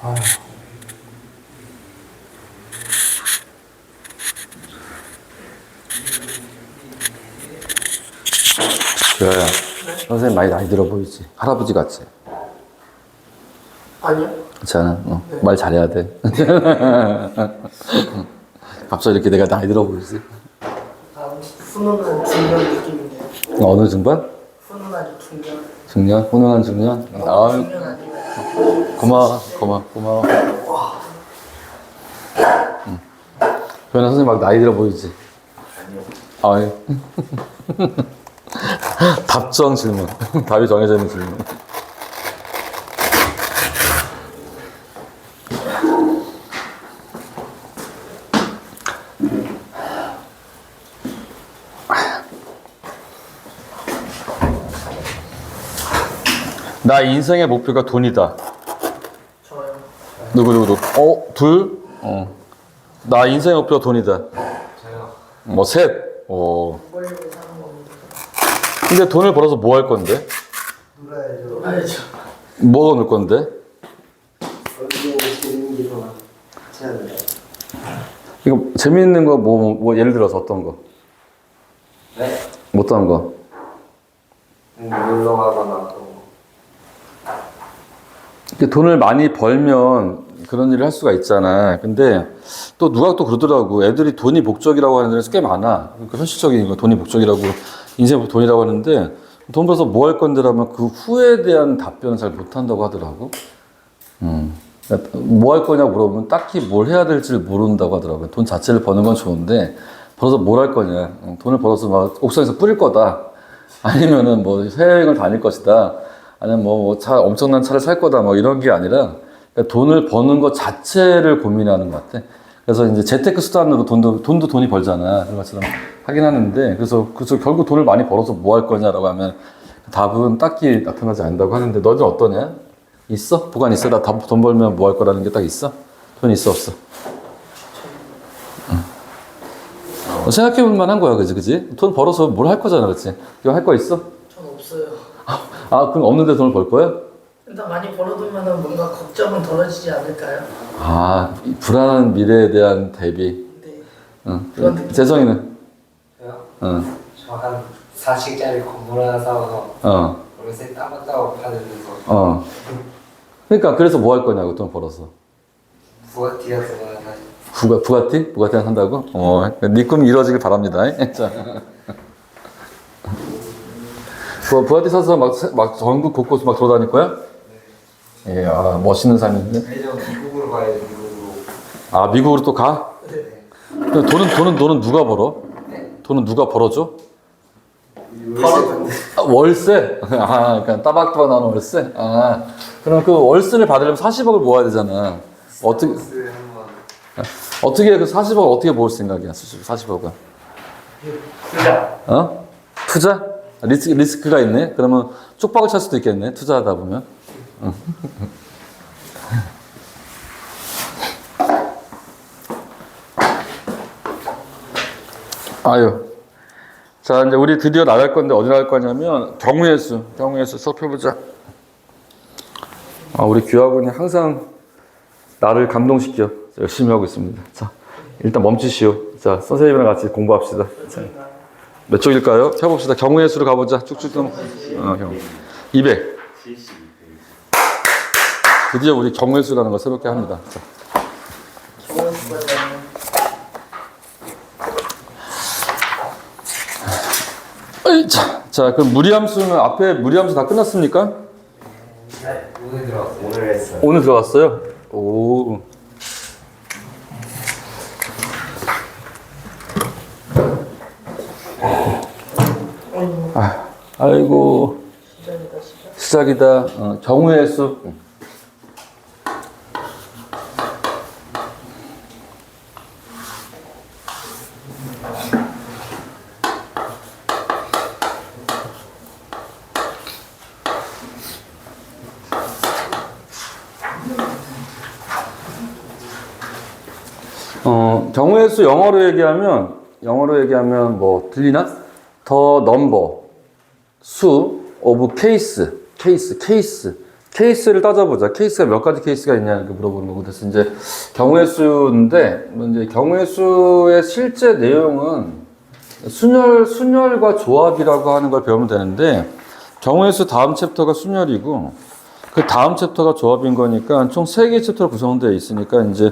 아휴. 규아야, 선생님 많이 나이 들어 보이지? 할아버지 같지? 아니요. 괜찮아. 네. 말 잘해야 돼. 갑자기 이렇게 내가 나이 들어 보이지? 훈훈한 중년 느낌인데요. 어느 중반? 훈훈한 중년. 중년? 훈훈한 중년? 아유, 중년 아니에요. 고마워. 규아야, 선생님 막 나이 들어 보이지? 아니요. 아유. 답정 질문. 답이 정해져 있는 질문. 나 인생의 목표가 돈이다. 저요. 누구? 둘? 나 인생의 목표가 돈이다. 저요. 셋. 벌려고 사는 겁니다. 근데 돈을 벌어서 뭐 할 건데? 놀아야죠. 놀아야죠. 뭐가 놀 건데? 얼굴에 재밌는 게 더 많잖아요. 이거 재미있는 거 뭐 예를 들어서 어떤 거? 네? 어떤 거? 놀러 가거나 또 이렇게 돈을 많이 벌면 그런 일을 할 수가 있잖아. 근데 또 누가 또 그러더라고. 애들이 돈이 목적이라고 하는 애들이 꽤 많아. 그러니까 현실적인 거 돈이 목적이라고, 인생 돈이라고 하는데 돈 벌어서 뭐 할 건데라면 그 후에 대한 답변을 잘 못한다고 하더라고. 그러니까 뭐 할 거냐고 물어보면 딱히 뭘 해야 될지를 모른다고 하더라고요. 돈 자체를 버는 건 좋은데 벌어서 뭘 할 거냐. 돈을 벌어서 막 옥상에서 뿌릴 거다. 아니면은 뭐 해외여행을 다닐 것이다. 아니면 뭐 엄청난 차를 살 거다. 뭐 이런 게 아니라 그러니까 돈을 버는 것 자체를 고민하는 것 같아. 그래서 이제 재테크 수단으로 돈도 돈이 벌잖아. 그런 것처럼 하긴 하는데 그래서 결국 돈을 많이 벌어서 뭐 할 거냐라고 하면 답은 딱히 나타나지 않는다고 하는데 너는 어떠냐? 있어? 보관 있어? 나 돈 벌면 뭐 할 거라는 게 딱 있어? 돈 있어 없어? 생각해볼 만한 거야, 그지? 돈 벌어서 뭘 할 거잖아, 그치? 이거 할 거 있어? 전 없어요. 그럼 없는데 돈을 벌 거야? 일단 많이 벌어두면 뭔가 걱정은 덜어지지 않을까요? 이 불안한 미래에 대한 대비. 네. 응. 재성이는? 저요? 응. 저 한 4층짜리 건물 하나 사서 월세 따박따박 받으면서 그러니까 그래서 뭐 할 거냐고 돈 벌어서. 부가티 같은 거 사실 부가티? 부가티 하나 산다고? 네 꿈이 이루어지길 바랍니다. 자. 부가티 사서 막 전국 곳곳 막 돌아다닐 거야? 예, 멋있는 삶인데. 예전 미국으로 가야죠. 미국으로. 미국으로 또 가? 네. 근데 돈은 누가 벌어? 돈은 누가 벌어줘? 월세? 그러니까 따박따박 나오는 월세? 그럼 그 월세를 받으려면 40억을 모아야 되잖아. 어떻게 그 40억을 어떻게 모을 생각이야? 40억은? 투자. 투자? 리스크가 있네? 그러면 쪽박을 찰 수도 있겠네? 투자하다 보면. 아유. 자, 이제 우리 드디어 나갈 건데 어디 나갈 거냐면 경우의 수 살펴보자. 우리 규하군이 항상 나를 감동시켜. 열심히 하고 있습니다. 자, 일단 멈추시오. 자, 선생님이랑 같이 공부합시다. 자, 몇 쪽일까요? 펴봅시다. 경우의 수로 가보자. 쭉쭉 넘어. 경우. 200. 드디어 우리 경우의 수라는 걸 새롭게 합니다. 자. 자, 그럼 무리함수는 앞에 무리함수 다 끝났습니까? 네. 오늘 들어왔어요. 오늘 했어요. 오늘 들어갔어요? 오. 아이고. 시작이다. 경우의 수. 경우의 수 영어로 얘기하면 뭐 들리나? The number 수 of case 케이스를 따져보자. 케이스가 몇 가지 케이스가 있냐 이렇게 물어보는 거고. 그래서 이제 경우의 수인데, 이제 경우의 수의 실제 내용은 순열과 조합이라고 하는 걸 배우면 되는데, 경우의 수 다음 챕터가 순열이고, 그 다음 챕터가 조합인 거니까 총 3개의 챕터로 구성되어 있으니까 이제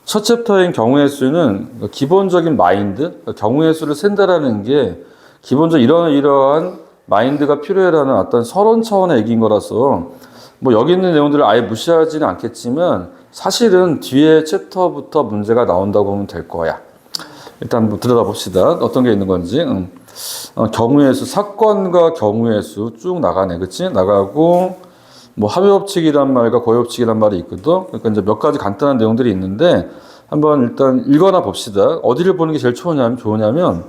첫 챕터인 경우의 수는 기본적인 마인드, 경우의 수를 센다라는 게 기본적으로 이러한 마인드가 필요해라는 어떤 서론 차원의 얘기인 거라서 뭐 여기 있는 내용들을 아예 무시하지는 않겠지만 사실은 뒤에 챕터부터 문제가 나온다고 보면 될 거야. 일단 뭐 들여다봅시다. 어떤 게 있는 건지. 경우의 수, 사건과 경우의 수 쭉 나가네. 그치? 나가고 뭐 합의법칙이란 말과 고의법칙이란 말이 있거든. 그러니까 이제 몇 가지 간단한 내용들이 있는데 한번 일단 읽어나 봅시다. 어디를 보는 게 제일 좋으냐면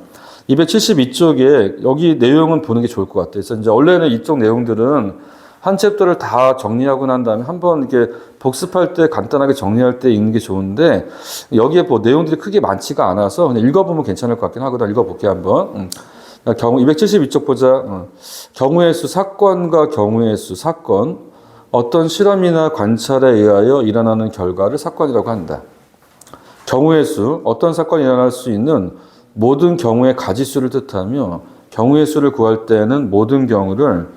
272쪽에 여기 내용은 보는 게 좋을 것 같아요. 그래서 이제 원래는 이쪽 내용들은 한 챕터를 다 정리하고 난 다음에 한번 이렇게 복습할 때 간단하게 정리할 때 읽는 게 좋은데 여기에 뭐 내용들이 크게 많지가 않아서 그냥 읽어보면 괜찮을 것 같긴 하거든. 읽어볼게 한번. 경우 272쪽 보자. 경우의 수, 사건과 경우의 수, 사건. 어떤 실험이나 관찰에 의하여 일어나는 결과를 사건이라고 한다. 경우의 수, 어떤 사건이 일어날 수 있는 모든 경우의 가지수를 뜻하며 경우의 수를 구할 때는 모든 경우를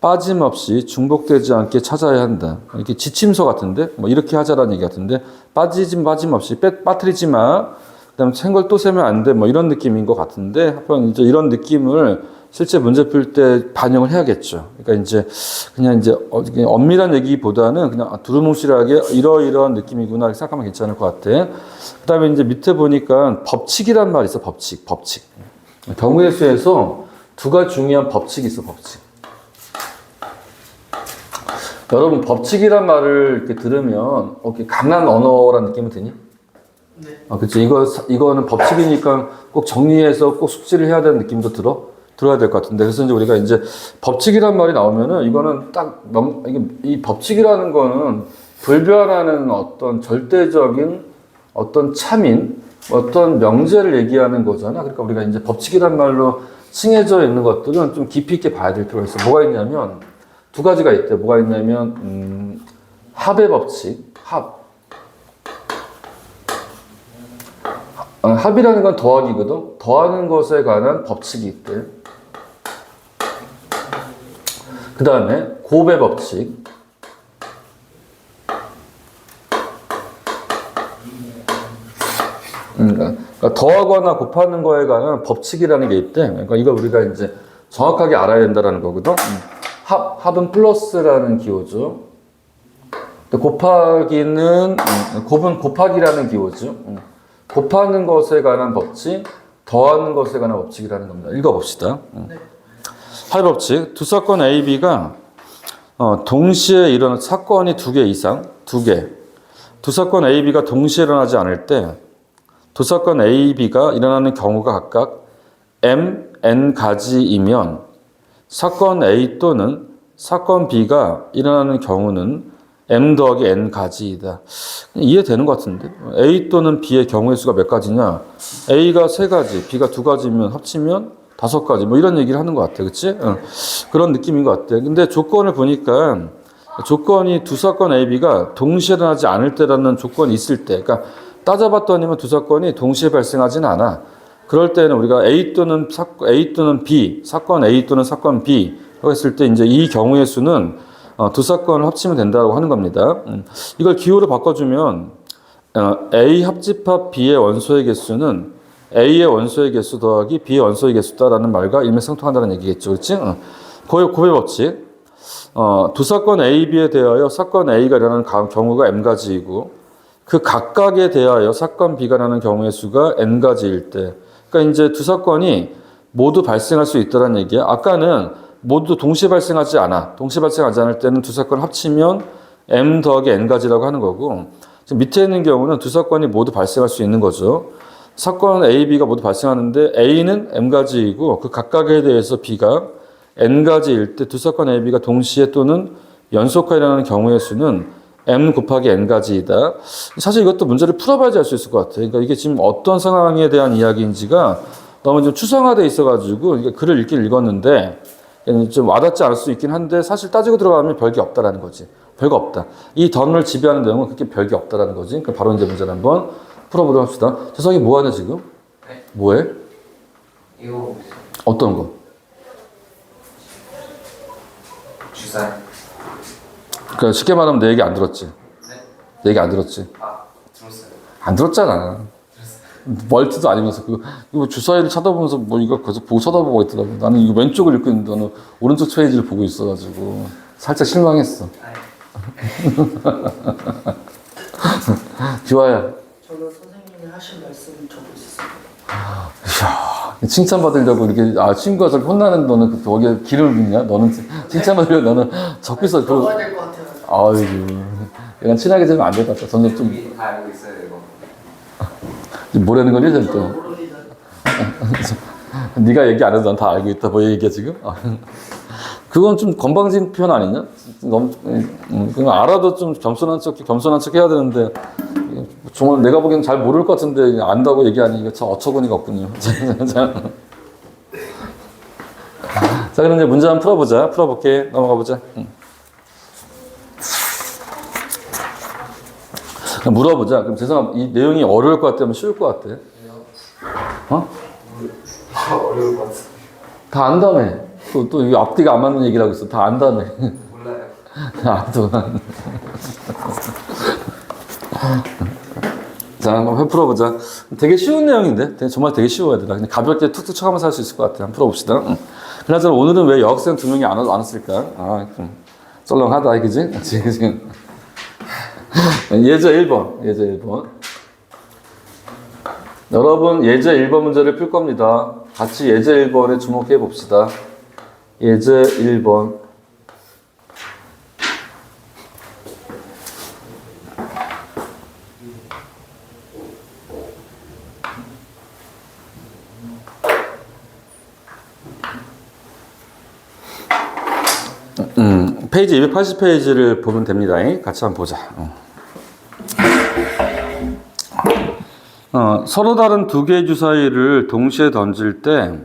빠짐없이 중복되지 않게 찾아야 한다. 이렇게 지침서 같은데, 뭐 이렇게 하자라는 얘기 같은데, 빠짐없이 빠뜨리지 마. 그다음 생걸 또 세면 안 돼. 뭐 이런 느낌인 것 같은데, 한번 이제 이런 느낌을 실제 문제 풀 때 반영을 해야겠죠. 그러니까 이제 그냥 이제 엄밀한 얘기보다는 그냥 두루뭉실하게 이러이러한 느낌이구나 이렇게 생각하면 괜찮을 것 같아. 그다음에 이제 밑에 보니까 법칙이란 말이 있어. 법칙. 경우의 수에서 두 가지 중요한 법칙이 있어. 법칙. 여러분 법칙이란 말을 이렇게 들으면 강한 언어라는 느낌이 드니? 네. 그치. 이거는 법칙이니까 꼭 정리해서 꼭 숙지를 해야 되는 느낌도 들어야 될 것 같은데. 그래서 이제 우리가 이제 법칙이란 말이 나오면은 이거는 이 법칙이라는 거는 불변하는 어떤 절대적인 어떤 참인 어떤 명제를 얘기하는 거잖아. 그러니까 우리가 이제 법칙이란 말로 칭해져 있는 것들은 좀 깊이 있게 봐야 될 필요가 있어. 뭐가 있냐면 두 가지가 있대. 뭐가 있냐면 합의 법칙, 합이라는 건 더하기거든. 더하는 것에 관한 법칙이 있대. 그 다음에 곱의 법칙. 그러니까 더하거나 곱하는 거에 관한 법칙이라는 게 있대. 그러니까 이거 우리가 이제 정확하게 알아야 된다는 거거든. 합은 플러스라는 기호죠. 곱하기는 곱은 곱하기라는 기호죠. 곱하는 것에 관한 법칙, 더하는 것에 관한 법칙이라는 겁니다. 읽어봅시다. 합의법칙. 두 사건 A, B가 동시에 일어난 사건이 2개 이상, 2개. 두 사건 A, B가 동시에 일어나지 않을 때 두 사건 A, B가 일어나는 경우가 각각 M, N 가지이면 사건 A 또는 사건 B가 일어나는 경우는 M 더하기 N 가지이다. 이해되는 것 같은데? A 또는 B의 경우의 수가 몇 가지냐? A가 3가지, B가 2가지면 합치면 5가지. 뭐 이런 얘기를 하는 것 같아. 그치? 그런 느낌인 것 같아. 근데 조건을 보니까 조건이 두 사건 A, B가 동시에 일어나지 않을 때라는 조건이 있을 때. 그러니까 따져봤더니만 두 사건이 동시에 발생하지는 않아. 그럴 때는 우리가 A 또는 B, 사건 A 또는 사건 B라고 했을 때 이제 이 경우의 수는 두 사건을 합치면 된다고 하는 겁니다. 이걸 기호로 바꿔주면 A 합집합 B의 원소의 개수는 A의 원소의 개수 더하기 B의 원소의 개수다라는 말과 일맥상통한다는 얘기겠죠. 그렇지? 고의 법칙. 두 사건 A, B에 대하여 사건 A가 일어나는 경우가 M가지이고 그 각각에 대하여 사건 B가 일어나는 경우의 수가 N가지일 때 그러니까 이제 두 사건이 모두 발생할 수 있다는 얘기야. 아까는 모두 동시에 발생하지 않아. 동시에 발생하지 않을 때는 두 사건을 합치면 M 더하기 N가지라고 하는 거고 지금 밑에 있는 경우는 두 사건이 모두 발생할 수 있는 거죠. 사건 A, B가 모두 발생하는데 A는 M가지이고 그 각각에 대해서 B가 N가지일 때 두 사건 A, B가 동시에 또는 연속하여 일어나는 경우의 수는 M 곱하기 N가지이다. 사실 이것도 문제를 풀어봐야지 알 수 있을 것 같아요. 그러니까 이게 지금 어떤 상황에 대한 이야기인지가 너무 좀 추상화되어 있어가지고 글을 읽긴 읽었는데 좀 와닿지 않을 수 있긴 한데 사실 따지고 들어가면 별게 없다라는 거지. 별거 없다. 이 던을 지배하는 내용은 그렇게 별게 없다라는 거지. 그럼 바로 이제 문제를 한번 풀어보도록 합시다. 재석이 뭐 하냐 지금? 네. 뭐해? 이거 어떤 거? 주사위. 그러니까 쉽게 말하면 내 얘기 안 들었지. 네. 내 얘기 안 들었지. 아 들었어요. 안 들었잖아. 멀티도 아니면서 이거 주사위를 쳐다보면서 뭐 이거 계속 보고 쳐다보고 있더라고. 나는 이거 왼쪽을 읽고 있는데 너는 오른쪽 페이지를 보고 있어가지고 살짝 실망했어. 기화야. 저는 선생님이 하신 말씀을 적고 있었어요. 이야, 칭찬받으려고 이렇게 친구가 저렇게 혼나는 너는 그 거기에 기름을 붓냐? 너는 칭찬받으려고 너는 적고 있어. 적어야 될 것 같아요. 아이고, 약간 친하게 지내면 안 될 것 같다. 저는 좀 이미 다 알고 있어요 이거. 뭐라는 거니, 쟤 또? 저는 모릅니다. 네가 얘기 안 해도 난 다 알고 있다. 뭐 얘기야 지금? 그건 좀 건방진 표현 아니냐? 너무 그냥 알아도 좀 겸손한 척 해야 되는데 정말 내가 보기엔 잘 모를 것 같은데 안다고 얘기하니 이거 참 어처구니가 없군요. 자, 그럼 이제 문제 한번 풀어보자. 풀어볼게. 넘어가 보자. 그럼 물어보자. 그럼 죄송합니다. 이 내용이 어려울 것 같으면 쉬울 것 같아. 어? 어려울 것 같아요. 다 안다며. 또 이 앞뒤가 안 맞는 얘기라고 있어. 다 안다며. 몰라요. 나도. 자, 한번 풀어보자. 되게 쉬운 내용인데? 정말 되게 쉬워야 돼. 그냥 가볍게 툭툭 쳐가면서 할 수 있을 것 같아. 한번 풀어봅시다. 그나저나 오늘은 왜 여학생 2명이 안 왔을까? 썰렁하다, 그지? 그지? 예제 1번. 예제 1번. 여러분, 예제 1번 문제를 풀 겁니다. 같이 예제 1번에 주목해 봅시다. 예제 1번. 페이지 280페이지를 보면 됩니다. 같이 한번 보자. 서로 다른 두 개의 주사위를 동시에 던질 때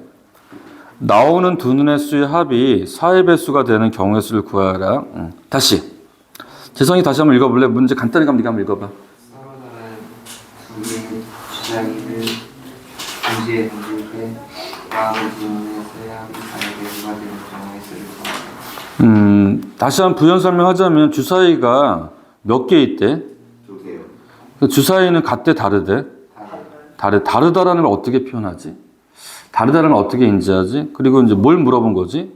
나오는 두 눈의 수의 합이 4의 배수가 되는 경우의 수를 구하라. 다시. 재성이 다시 한번 읽어볼래? 문제 간단히 가면 네가 한번 읽어봐. 서로 다른 두 개의 주사위를 동시에 던질 때 나오는 두 눈의 수의 합이 4의 배수가 되는 경우의 수를 구하라. 다시 한번 부연 설명하자면 주사위가 몇 개 있대? 두 개요. 그 주사위는 같대 다르대? 다르다라는 걸 어떻게 표현하지? 다르다는 걸 어떻게 인지하지? 그리고 이제 뭘 물어본 거지?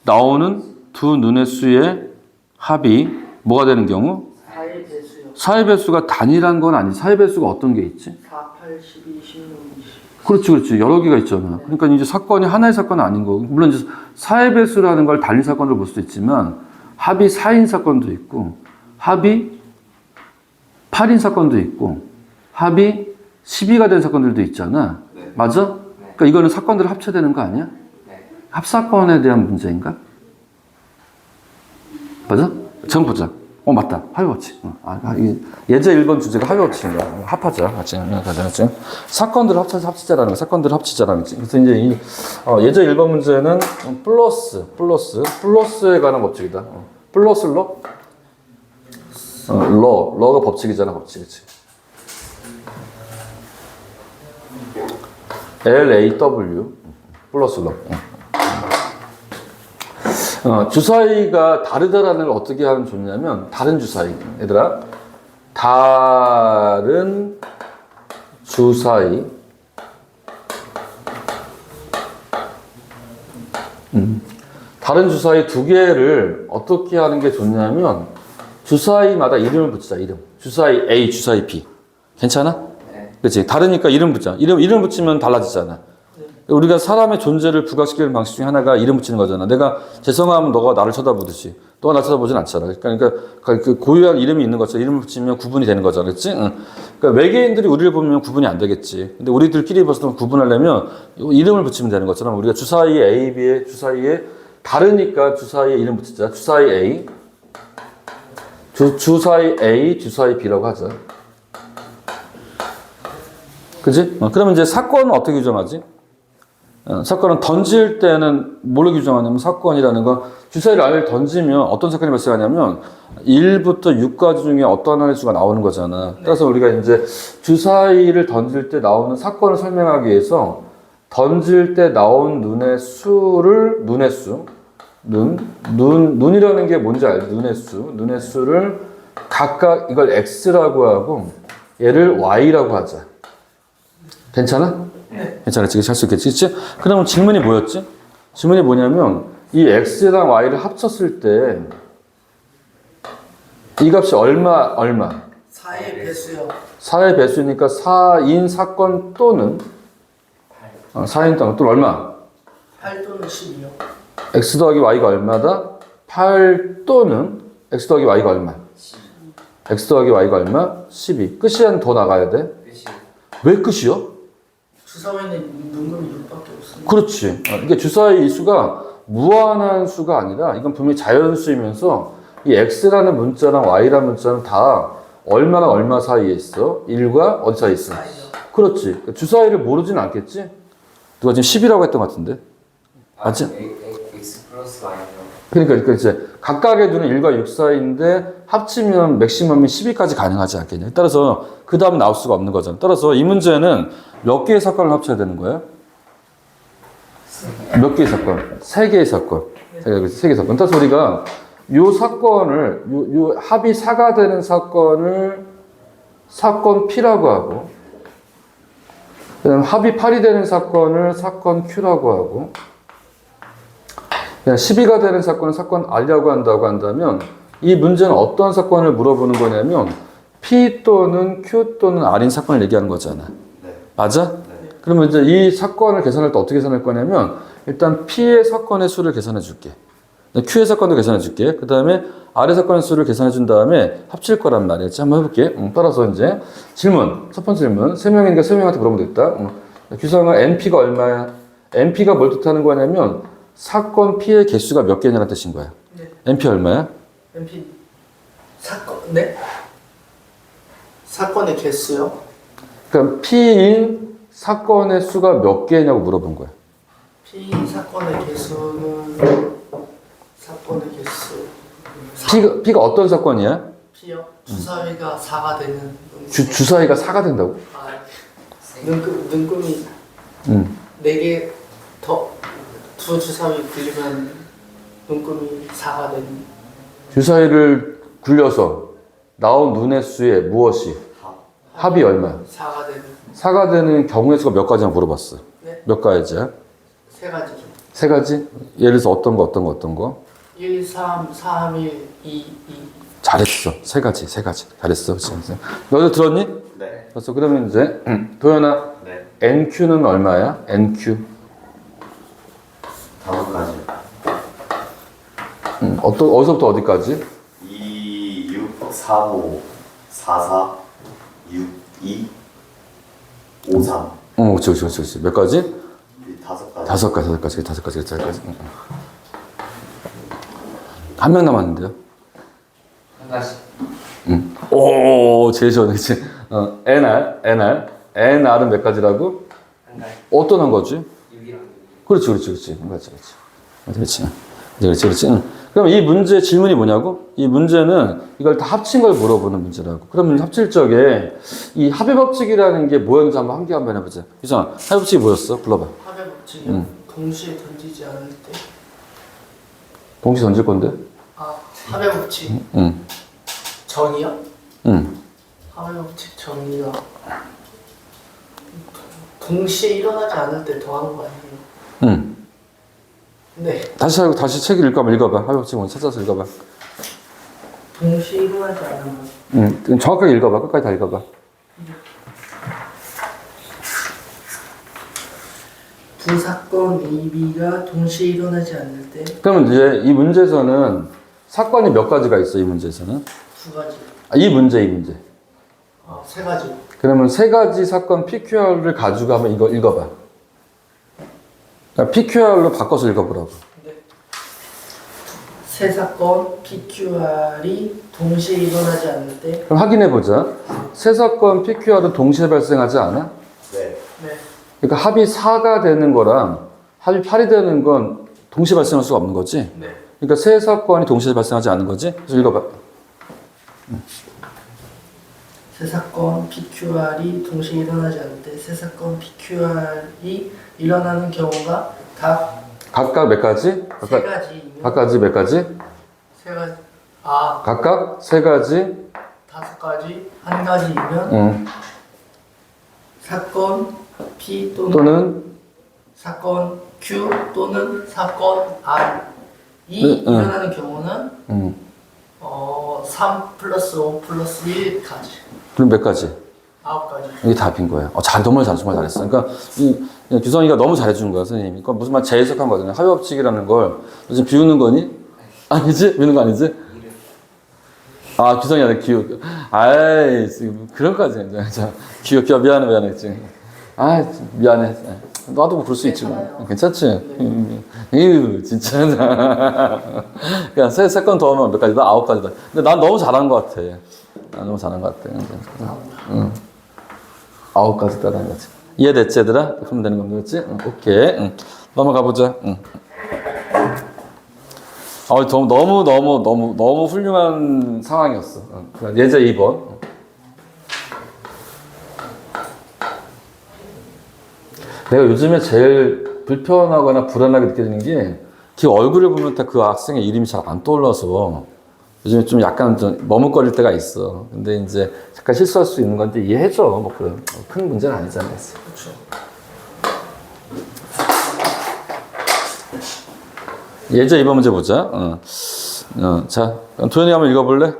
나오는 두 눈의 수의 합이 뭐가 되는 경우? 4의 배수요. 4의 배수가 단일한 건 아니지. 4의 배수가 어떤 게 있지? 4, 8, 12, 16, 20. 그렇지. 여러 개가 있잖아. 그러니까 이제 사건이 하나의 사건은 아닌 거고. 물론 이제 4의 배수라는 걸 단일 사건으로 볼 수도 있지만 합이 4인 사건도 있고 합이 8인 사건도 있고 합이 12가 된 사건들도 있잖아. 네. 맞아? 네. 그러니까 이거는 사건들을 합쳐되는 거 아니야? 네. 합사건에 대한 문제인가? 맞아? 정 보자. 맞다. 합의법칙. 예제 1번 주제가 합의법칙인가? 합하자. 같이. 사건들을 합치자라는 거야. 사건들을 합치자라는 거지. 그래서 이제 예제 1번 문제는 플러스에 관한 법칙이다. 플러스 러? 러가 법칙이잖아. 법칙이지. LAW 플러스 러. 주사위가 다르다라는 걸 어떻게 하면 좋냐면 다른 주사위. 얘들아. 다른 주사위. 다른 주사위 두 개를 어떻게 하는 게 좋냐면 주사위마다 이름을 붙이자. 이름. 주사위 A, 주사위 B. 괜찮아? 네. 그렇지. 다르니까 이름 붙자. 이름 붙이면 달라지잖아. 우리가 사람의 존재를 부각시키는 방식 중에 하나가 이름 붙이는 거잖아. 내가 재성하면 너가 나를 쳐다보듯이. 너가 나를 쳐다보진 않잖아. 그러니까 그 고유한 이름이 있는 것처럼 이름을 붙이면 구분이 되는 거잖아. 그렇지? 그러니까 외계인들이 우리를 보면 구분이 안 되겠지. 근데 우리들끼리 벌써 구분하려면 이름을 붙이면 되는 것처럼 우리가 주사위 A, B의 주사위에 다르니까 주사위에 이름 붙이자. 주사위 A. 주사위 A, 주사위 B라고 하자. 그지? 그러면 이제 사건은 어떻게 규정하지? 사건은 던질 때는 뭘로 규정하냐면 사건이라는 건 주사위를 아예 던지면 어떤 사건이 발생하냐면 1부터 6까지 중에 어떤 하나의 수가 나오는 거잖아. 따라서 우리가 이제 주사위를 던질 때 나오는 사건을 설명하기 위해서 던질 때 나온 눈의 수를 눈의 수 눈이라는 게 뭔지 알죠? 눈의 수를 각각 이걸 x라고 하고 얘를 y라고 하자. 괜찮아? 네. 괜찮아. 지금 할 수 있겠지? 그치? 그러면 질문이 뭐였지? 질문이 뭐냐면 이 x랑 y를 합쳤을 때 이 값이 얼마? 4의 배수요. 4의 배수니까 4인 사건 또는 4인 또는 얼마? 8 또는 10이요. x 더하기 y가 얼마다? 8 또는 x 더하기 y가 얼마? x 더하기 y가 얼마? 12. 끝이 더 나가야 돼. 끝이 왜 끝이요? 주사위는 눈금이 6밖에 없습니다. 그렇지. 이게 주사위 이 수가 무한한 수가 아니라 이건 분명히 자연수이면서 이 x라는 문자랑 y라는 문자는 다 얼마나 얼마 사이에 있어? 1과 어디 사이에 있어? 그렇지. 주사위를 모르진 않겠지? 누가 지금 10이라고 했던 것 같은데? 맞지? x 플러스 y요. 그러니까 이제 각각의 눈은 1과 6 사이인데 합치면 맥시멈이 12까지 가능하지 않겠냐. 따라서 그 다음 나올 수가 없는 거잖아. 따라서 이 문제는 몇 개의 사건을 합쳐야 되는 거야? 몇 개의 사건? 3개의 사건. 3개의 사건. 따라서 우리가 요 사건을 요 합이 4가 되는 사건을 사건 P라고 하고, 그다음 합이 8이 되는 사건을 사건 Q라고 하고, 그냥 12가 되는 사건을 사건 R이라고 한다고 한다면 이 문제는 어떤 사건을 물어보는 거냐면 P 또는 Q 또는 R인 사건을 얘기하는 거잖아. 네. 맞아? 네. 그러면 이제 이 사건을 계산할 때 어떻게 계산할 거냐면 일단 P의 사건의 수를 계산해 줄게. Q의 사건도 계산해 줄게. 그 다음에 R의 사건의 수를 계산해 준 다음에 합칠 거란 말이지. 한번 해볼게. 따라서 이제 질문. 첫 번째 질문. 3명이니까 3명한테 물어보면 되겠다. 규상은 NP가 얼마야? NP가 뭘 뜻하는 거냐면 사건 P의 개수가 몇 개냐는 뜻인 거야. 네. NP 얼마야? MP 사건 네? 사건의 개수요? 그러니까 P인 사건의 수가 몇 개냐고 물어본 거야. P 사건의 개수는 사건의 개수 P가 어떤 사건이야? P요? 주사위가 4가 되는 주사위가 4가 된다고? 눈금이 응. 4개 더 두 주사위 굴리면 눈금이 4가 되는 주사위를 굴려서 나온 눈의 수에 무엇이? 합이 얼마야? 4가 되는 4가 되는 경우의 수가 몇 가지나 물어봤어. 네? 몇 가지야? 3가지죠. 3가지? 예를 들어서 어떤 거? 1, 3, 3, 1, 2, 2 잘했어. 3가지. 잘했어. 그치? 너도 들었니? 네. 그래서 그러면 이제 도연아, 네. NQ는 얼마야? NQ. 5가지. 어디서부터 어디까지? 2, 6, 4, 5, 4, 4, 6, 2, 5, 3. 그렇지. 몇 가지? 5가지. 5가지. 한 명 남았는데요. 한 가지. 오, 제일 좋은 그치? NR은 몇 가지라고? 한 가지. 어떤 한 거지? 6이랑 그렇지. 그럼 이 문제 질문이 뭐냐고? 이 문제는 이걸 다 합친 걸 물어보는 문제라고. 그러면 합칠 적에 이 합의 법칙이라는 게 뭐였는지 한번 함께 한번 해보자. 유성아, 합의 법칙이 뭐였어? 불러봐. 합의 법칙이요? 동시에 던지지 않을 때 동시 던질 건데? 합의 법칙 응. 정의요? 응. 합의 법칙 정의가 동시에 일어나지 않을 때 더하는 거 아니에요? 응. 네. 다시 책 읽어봐. 합의 법칙 먼저 찾아서 읽어봐. 동시에 일어나지 않으면 응. 정확하게 읽어봐. 끝까지 다 읽어봐. 두 사건 A, B가 동시에 일어나지 않을 때 그러면 이제 이 문제에서는 사건이 몇 가지가 있어, 이 문제에서는? 2가지 이 문제. 3가지 그러면 3가지 사건 PQR을 가지고 한번 이거 읽어봐. 그러니까 PQR로 바꿔서 읽어보라고. 네. 세 사건 PQR이 동시에 일어나지 않을 때 그럼 확인해보자. 3사건 PQR은 동시에 발생하지 않아? 네. 네. 그러니까 합이 4가 되는 거랑 합이 8이 되는 건 동시에 발생할 수가 없는 거지. 네. 그러니까 세 사건이 동시에 발생하지 않는 거지. 그래서 읽어봐. 세 사건 PQR이 동시에 일어나지 않을 때 세 사건 PQR이 일어나는 경우가 각 각각 몇 가지? 세 각각 가지이며 각가지 몇 가지? 세 가지 아 각각 세 가지. 5가지 한 가지이면 응. 사건 P 또는 사건 Q 또는 사건 R이 네, 응. 일어나는 경우는 응. 3 플러스 5 플러스 1까지 그럼 몇 가지? 9가지. 이게 답인 거예요. 정말 잘했어. 그러니까 규성이가 너무 잘해주는 거야, 선생님이. 그러니까 무슨 말 재해석한 거거든요. 합의법칙이라는 걸 너 지금 비우는 거니? 아니지? 비우는 거 아니지? 아, 규성이 아니라 기억. 아이, 그런 거지. 기억, 미안해, 지금. 아, 미안해. 나도 뭐 그럴 수 있지 뭐. 괜찮지? 에휴, 진짜. 그냥 세 건 더 하면 몇 가지다? 9가지다. 근데 난 너무 잘한 것 같아. 난 너무 잘한 것 같아. 응. 9가지 따라한 거지. 이해됐지, 얘들아? 그러면 되는 겁니다, 그렇지? 응, 오케이. 응. 넘어가 보자. 응. 너무 훌륭한 상황이었어. 예제 2번. 내가 요즘에 제일 불편하거나 불안하게 느껴지는 게 그 얼굴을 보면 다 그 학생의 이름이 잘 안 떠올라서 요즘에 좀 약간 좀 머뭇거릴 때가 있어. 근데 이제 잠깐 실수할 수 있는 건데 이해해줘. 뭐 그런 큰 문제는 아니잖아. 그렇죠. 예제 2번 문제 보자. 자, 도현이 한번 읽어볼래?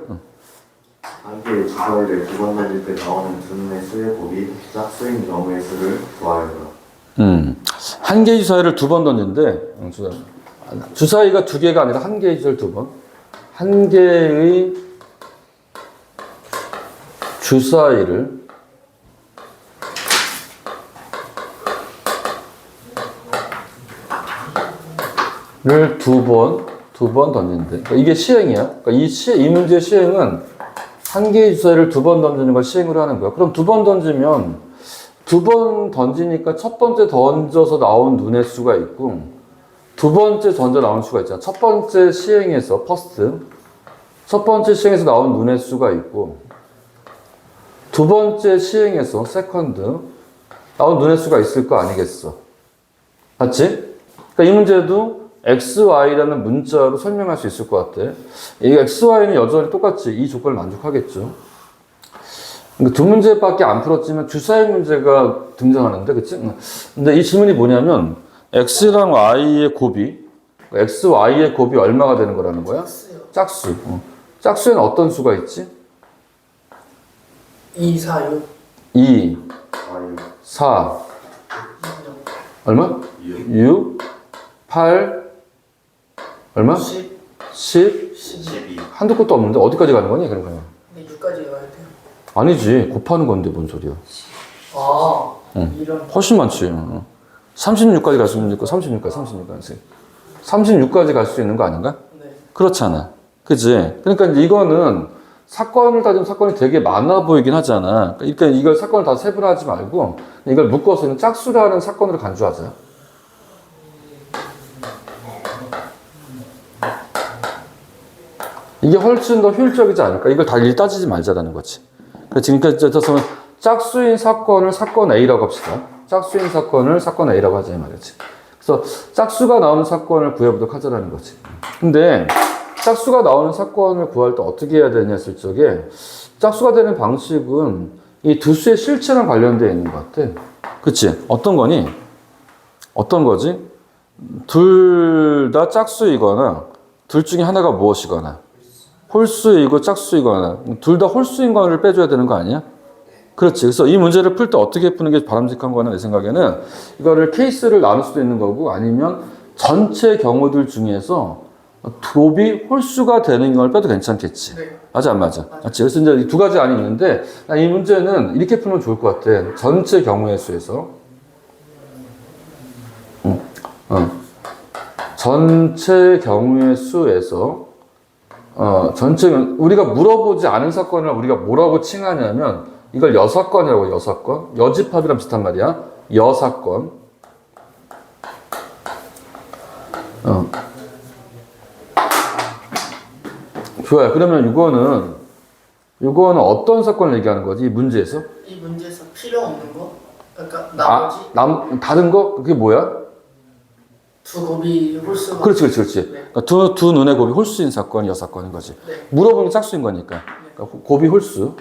한 개의 주사위를 두 번 던질 때 나오는 두 눈의 수의 곱이 짝수인 경우의 수를 구하여라. 한 개의 주사위를 두 번 던진대. 주사위가 두 개가 아니라 한 개의 주사위를 두 번. 한 개의 주사위를 두 번 던진대. 그러니까 이게 시행이야. 그러니까 이 문제의 시행은 한 개의 주사위를 두 번 던지는 걸 시행으로 하는 거야. 그럼 두 번 던지면 두 번 던지니까 첫 번째 던져서 나온 눈의 수가 있고 두 번째 던져 나온 수가 있잖아. 첫 번째 시행에서 첫 번째 시행에서 나온 눈의 수가 있고 두 번째 시행에서 세컨드 나온 눈의 수가 있을 거 아니겠어. 맞지? 그러니까 이 문제도 XY라는 문자로 설명할 수 있을 것 같아. 이 XY는 여전히 똑같이 이 조건을 만족하겠죠. 그러니까 두 문제밖에 안 풀었지만 주사위 문제가 등장하는데, 그치? 근데 이 질문이 뭐냐면, X랑 Y의 곱이, XY의 곱이 얼마가 되는 거라는 거야? 짝수. 짝수에는 어떤 수가 있지? 2, 4, 6. 2, 아유, 4, 얼마? 6, 8, 얼마? 10, 10, 12. 한두 것도 없는데 어디까지 가는 거니? 그런 거야. 근데 6까지 가야 돼요. 아니지. 곱하는 건데 뭔 소리야. 아, 응. 이런. 훨씬 많지. 36까지 갈 수 있는 거 36까지. 36까지 갈 수 있는 거 아닌가? 네. 그렇잖아. 그지? 그러니까 이제 이거는 사건을 따지면 사건이 되게 많아 보이긴 하잖아. 그러니까 이걸 사건을 다 세분화하지 말고 이걸 묶어서 있는 짝수라는 사건으로 간주하자. 이게 훨씬 더 효율적이지 않을까? 이걸 다 일일이 따지지 말자라는 거지. 그러니까 그래서 짝수인 사건을 사건 A라고 합시다. 짝수인 사건을 사건 A라고 하자 이 말이지. 그래서 짝수가 나오는 사건을 구해보도록 하자라는 거지. 근데 짝수가 나오는 사건을 구할 때 어떻게 해야 되냐 했을 적에 짝수가 되는 방식은 이 두 수의 실체랑 관련되어 있는 것 같아. 그치? 어떤 거니? 어떤 거지? 둘 다 짝수이거나 둘 중에 하나가 무엇이거나 홀수이고 짝수이거나 둘 다 홀수인 거를 빼줘야 되는 거 아니야? 그렇지. 그래서 이 문제를 풀 때 어떻게 푸는 게 바람직한 거는 내 생각에는 이거를 케이스를 나눌 수도 있는 거고 아니면 전체 경우들 중에서 곱이 홀수가 되는 걸 빼도 괜찮겠지. 네. 맞아 안 맞아? 맞지. 그래서 이제 두 가지 안이 있는데 이 문제는 이렇게 풀면 좋을 것 같아. 전체 경우의 수에서 전체 경우의 수에서 우리가 물어보지 않은 사건을 우리가 뭐라고 칭하냐면 이걸 여사건이라고. 여사건, 여집합이랑 비슷한 말이야. 여사건. 좋아요. 그러면 이거는 어떤 사건을 얘기하는 거지? 이 문제에서? 이 문제에서 필요 없는 거? 그러니까 나머지 다른 거? 그게 뭐야? 두 곱이 홀수가. 그렇지. 네. 그러니까 두 눈의 곱이 홀수인 사건이 여사건인 거지. 네. 물어보는 게 짝수인 거니까. 그러니까 곱이 홀수.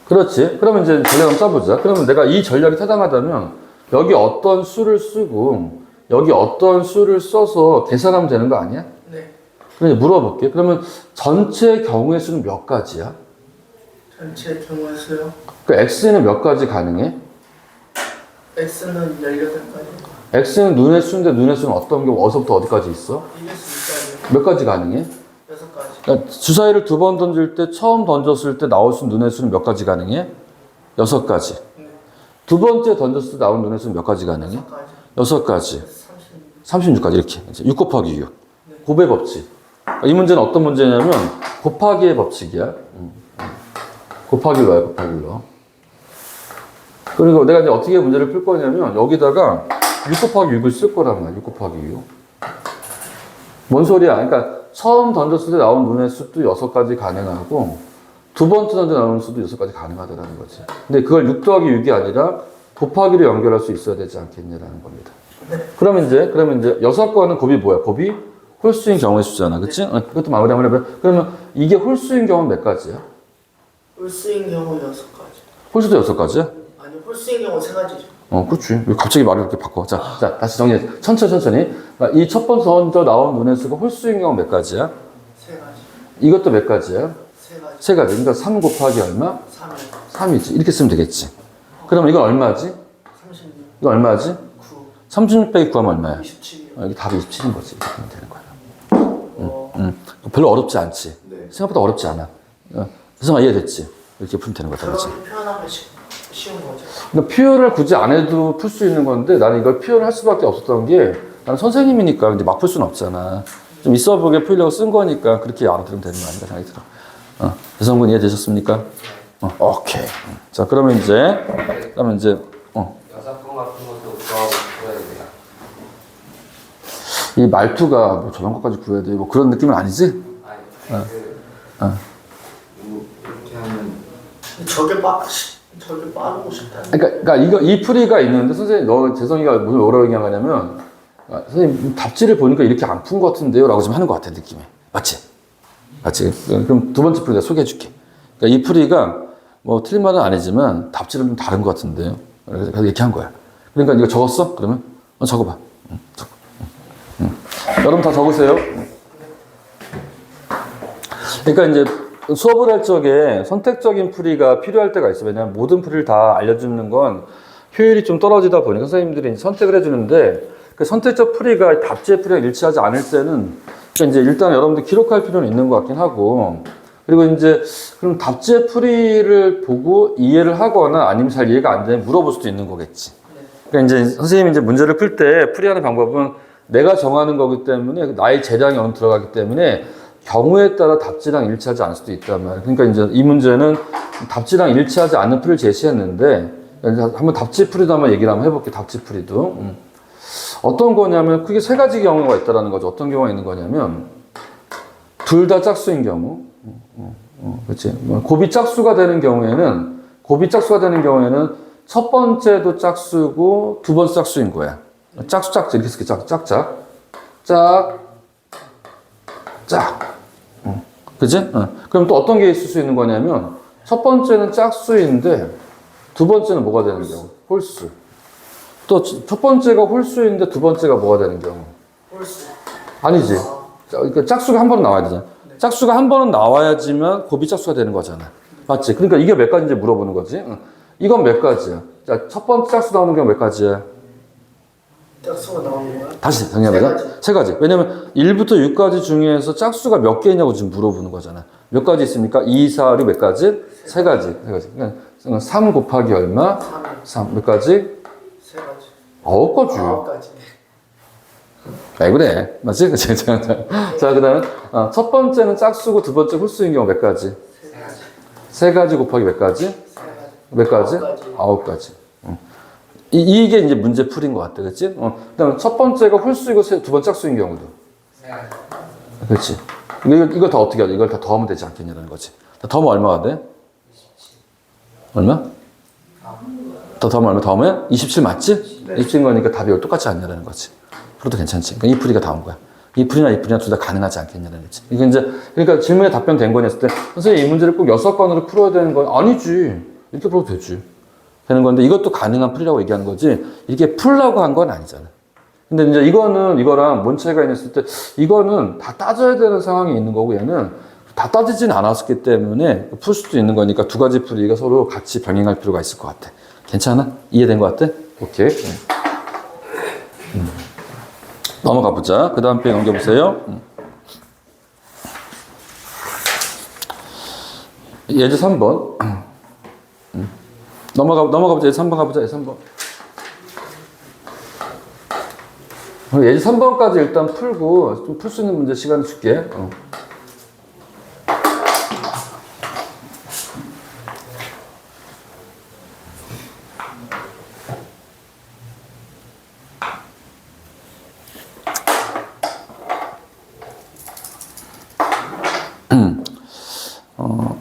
그렇지. 그러면 이제 전략 한번 짜보자. 그러면 내가 이 전략이 타당하다면 여기 어떤 수를 쓰고 여기 어떤 수를 써서 계산하면 되는 거 아니야? 네. 그럼 이제 물어볼게. 그러면 전체 경우의 수는 몇 가지야? 전체 경우의 수요. 그 x는 몇 가지 가능해? x는 18가지. x는 눈의 수인데 눈의 수는 어떤 경우 어디서부터 어디까지 있어? 이게 수까지. 몇 가지 가능해? 6가지. 그러니까 주사위를 두 번 던질 때 처음 던졌을 때 나올 수 눈의 수는 몇 가지 가능해? 6가지. 네. 두 번째 던졌을 때 나온 눈의 수는 몇 가지 가능해? 6가지. 6가지. 36. 36가지 이렇게. 이제 6 곱하기 6. 곱의 법칙. 이 문제는 어떤 문제냐면 곱하기의 법칙이야. 곱하기로 해, 곱하기로. 그리고 내가 이제 어떻게 문제를 풀 거냐면 여기다가 6 곱하기 6을 쓸 거란 말이야. 6 곱하기 6. 뭔 소리야? 그러니까 처음 던졌을 때 나온 눈의 수도 6가지 가능하고 두 번째 던져 나오는 수도 6가지 가능하다는 거지. 근데 그걸 6 더하기 6이 아니라 곱하기로 연결할 수 있어야 되지 않겠냐라는 겁니다. 그러면 이제 6건은 곱이 뭐야? 곱이 홀수인 경우의 수잖아. 그치? 그것도 마무리 한번 해봐요. 그러면 이게 홀수인 경우는 몇 가지야? 홀수인 경우 6가지. 홀수도 6가지야? 아니 홀수인 경우 3가지죠. 그렇지. 왜 갑자기 말을 이렇게 바꿔? 자, 다시 정리해. 천천히. 이 첫 번째 먼저 나온 눈의 수가 홀수인 경우 몇 가지야? 3가지. 이것도 몇 가지야? 3가지. 3가지. 그러니까 3 곱하기 얼마? 3이요. 3이지. 이렇게 쓰면 되겠지. 그러면 이건 얼마지? 36. 이건 얼마지? 9. 36 빼기 9하면 얼마야? 27이요. 여기 답이 27인 거지. 이렇게 하면 되는 거야. 별로 어렵지 않지. 네. 생각보다 어렵지 않아. 세상아 이해됐지? 이렇게 풀면 되는 거다. 그렇지? 그렇게 표현하면 쉬운 거죠. 그러니까 표현을 굳이 안 해도 풀 수 있는 건데 나는 이걸 표현할 수밖에 없었던 게 나는 선생님이니까 이제 막 풀 수는 없잖아. 좀 있어 보게 풀려고 쓴 거니까 그렇게 알아들으면 되는 거 아닌가 생각이 들어. 여성분 이해되셨습니까? 오케이. 자, 그러면 이제 6건 같은 것도 구하고 풀어야 돼요. 이 말투가 뭐 저런 것까지 구해야 돼. 뭐 그런 느낌은 아니지? 아니, 이렇게 하면 저게 빠르고 싶다. 그러니까 이 풀이가 있는데 선생님 재성이가 무슨 뭐라고 얘기하냐면 선생님 답지를 보니까 이렇게 안 푼 것 같은데요? 라고 지금 하는 것 같아 느낌이. 맞지? 그럼 두 번째 풀이 내가 소개해 줄게. 그러니까 이 풀이가 뭐 틀린 말은 아니지만 답지는 좀 다른 것 같은데요? 그래서 이렇게 한 거야. 그러니까 이거 적었어? 그러면 적어봐. 적어. 여러분 다 적으세요. 그러니까 이제 수업을 할 적에 선택적인 풀이가 필요할 때가 있어요. 왜냐하면 모든 풀이를 다 알려주는 건 효율이 좀 떨어지다 보니까 선생님들이 이제 선택을 해주는데 그 선택적 풀이가 답지의 풀이가 일치하지 않을 때는 그러니까 이제 일단 여러분들 기록할 필요는 있는 것 같긴 하고 그리고 이제 그럼 답지의 풀이를 보고 이해를 하거나 아니면 잘 이해가 안 되면 물어볼 수도 있는 거겠지. 그러니까 이제 선생님이 이제 문제를 풀 때 풀이하는 방법은 내가 정하는 거기 때문에 나의 재량이 어느 들어가기 때문에 경우에 따라 답지랑 일치하지 않을 수도 있단 말이에요. 그러니까 이제 이 문제는 답지랑 일치하지 않는 풀이를 제시했는데 한번 답지 풀이도 한번 얘기를 한번 해볼게요. 답지 풀이도. 어떤 거냐면 크게 세 가지 경우가 있다는 거죠. 어떤 경우가 있는 거냐면 둘 다 짝수인 경우. 그렇지. 곱이 짝수가 되는 경우에는 첫 번째도 짝수고 두 번째 짝수인 거야. 짝수 이렇게 쓸게. 짝짝. 그치? 그럼 또 어떤 게 있을 수 있는 거냐면 첫 번째는 짝수인데 두 번째는 뭐가 되는 경우? 홀수. 또 첫 번째가 홀수인데 두 번째가 뭐가 되는 경우? 홀수. 아니지. 그러니까 짝수가 한 번은 나와야 되잖아. 짝수가 한 번은 나와야지만 곱이 짝수가 되는 거잖아. 맞지? 그러니까 이게 몇 가지인지 물어보는 거지. 이건 몇 가지야? 자, 첫 번째 짝수 나오는 경우 몇 가지야? 짝수가 나오는 거야? 다시 정리해보자. 세 가지. 왜냐면 1부터 6까지 중에서 짝수가 몇 개 있냐고 지금 물어보는 거잖아. 몇 가지 있습니까? 2, 4, 6 몇 가지? 세 가지. 그러니까 3 곱하기 얼마? 3. 몇 가지? 3가지. 9가지. 9가지. 왜 그래? 맞지? 자, 그 다음에 첫 번째는 짝수고 두 번째 홀수인 경우 몇 가지? 3가지 곱하기 몇 가지? 몇 가지? 9가지. 이게 이제 문제 풀인 것 같아. 그치? 그다음 첫 번째가 홀수이고 두 번째 짝수인 경우도. 그렇지. 이걸 다 어떻게 하죠? 이걸 다 더하면 되지 않겠냐는 거지. 다 더하면 얼마가 돼? 얼마? 더 더하면 얼마? 더하면 27 맞지? 네. 27인 거니까 답이 이거 똑같지 않냐는 거지. 그래도 괜찮지. 그러니까 이 풀이가 다 온 거야. 이 풀이나 둘 다 가능하지 않겠냐는 거지. 이게 이제, 그러니까 질문에 답변 된 거냐 했을 때, 선생님 이 문제를 꼭 6건으로 풀어야 되는 건 아니지. 이렇게 풀어도 되지. 되는 건데 이것도 가능한 풀이라고 얘기하는 거지. 이게 풀라고 한 건 아니잖아. 근데 이제 이거랑 뭔 차이가 있었을 때, 이거는 다 따져야 되는 상황이 있는 거고, 얘는 다 따지진 않았기 때문에 풀 수도 있는 거니까 두 가지 풀이가 서로 같이 병행할 필요가 있을 것 같아. 괜찮아? 이해된 것 같아? 오케이. 넘어가 보자. 그 다음 페이지 넘겨보세요. 예제 3번. 넘어가 보자. 예제 3번 가보자. 예제 3번. 예제 3번까지 일단 풀고 좀 풀 수 있는 문제 시간 줄게.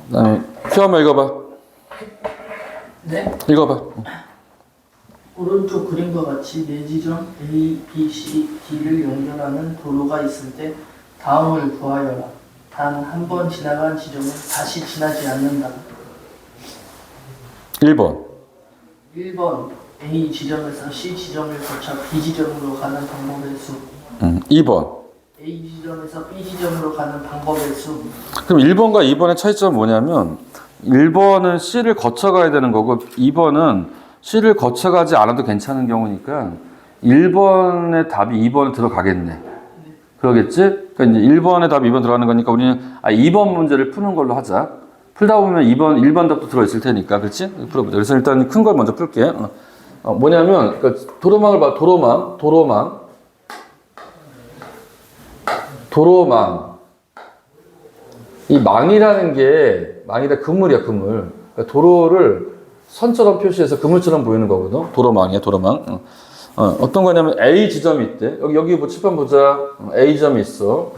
그다음에 표 한번 읽어봐. 네. 읽어봐. 오른쪽 그림과 같이 네 지점 A, B, C, D를 연결하는 도로가 있을 때 다음을 구하여라. 단 한 번 지나간 지점은 다시 지나지 않는다. 1번. 1번 A 지점에서 C 지점을 거쳐 B 지점으로 가는 방법의 수. 2번. A 지점에서 B 지점으로 가는 방법의 수. 그럼 1번과 2번의 차이점은 뭐냐면 1번은 C를 거쳐가야 되는 거고 2번은 C를 거쳐가지 않아도 괜찮은 경우니까 1번의 답이 2번에 들어가겠네. 그러겠지? 그러니까 이제 1번의 답이 2번 들어가는 거니까 우리는 2번 문제를 푸는 걸로 하자. 풀다 보면 1번 답도 들어있을 테니까. 그렇지? 풀어보자. 그래서 일단 큰 걸 먼저 풀게. 뭐냐면 그러니까 도로망을 봐. 도로망. 이 망이라는 게 망이다 그물이야 그물. 그러니까 도로를 선처럼 표시해서 그물처럼 보이는 거거든. 도로망이야 도로망. 어떤 거냐면 A 지점이 있대. 여기 뭐 칠판 보자. A 지점이 있어.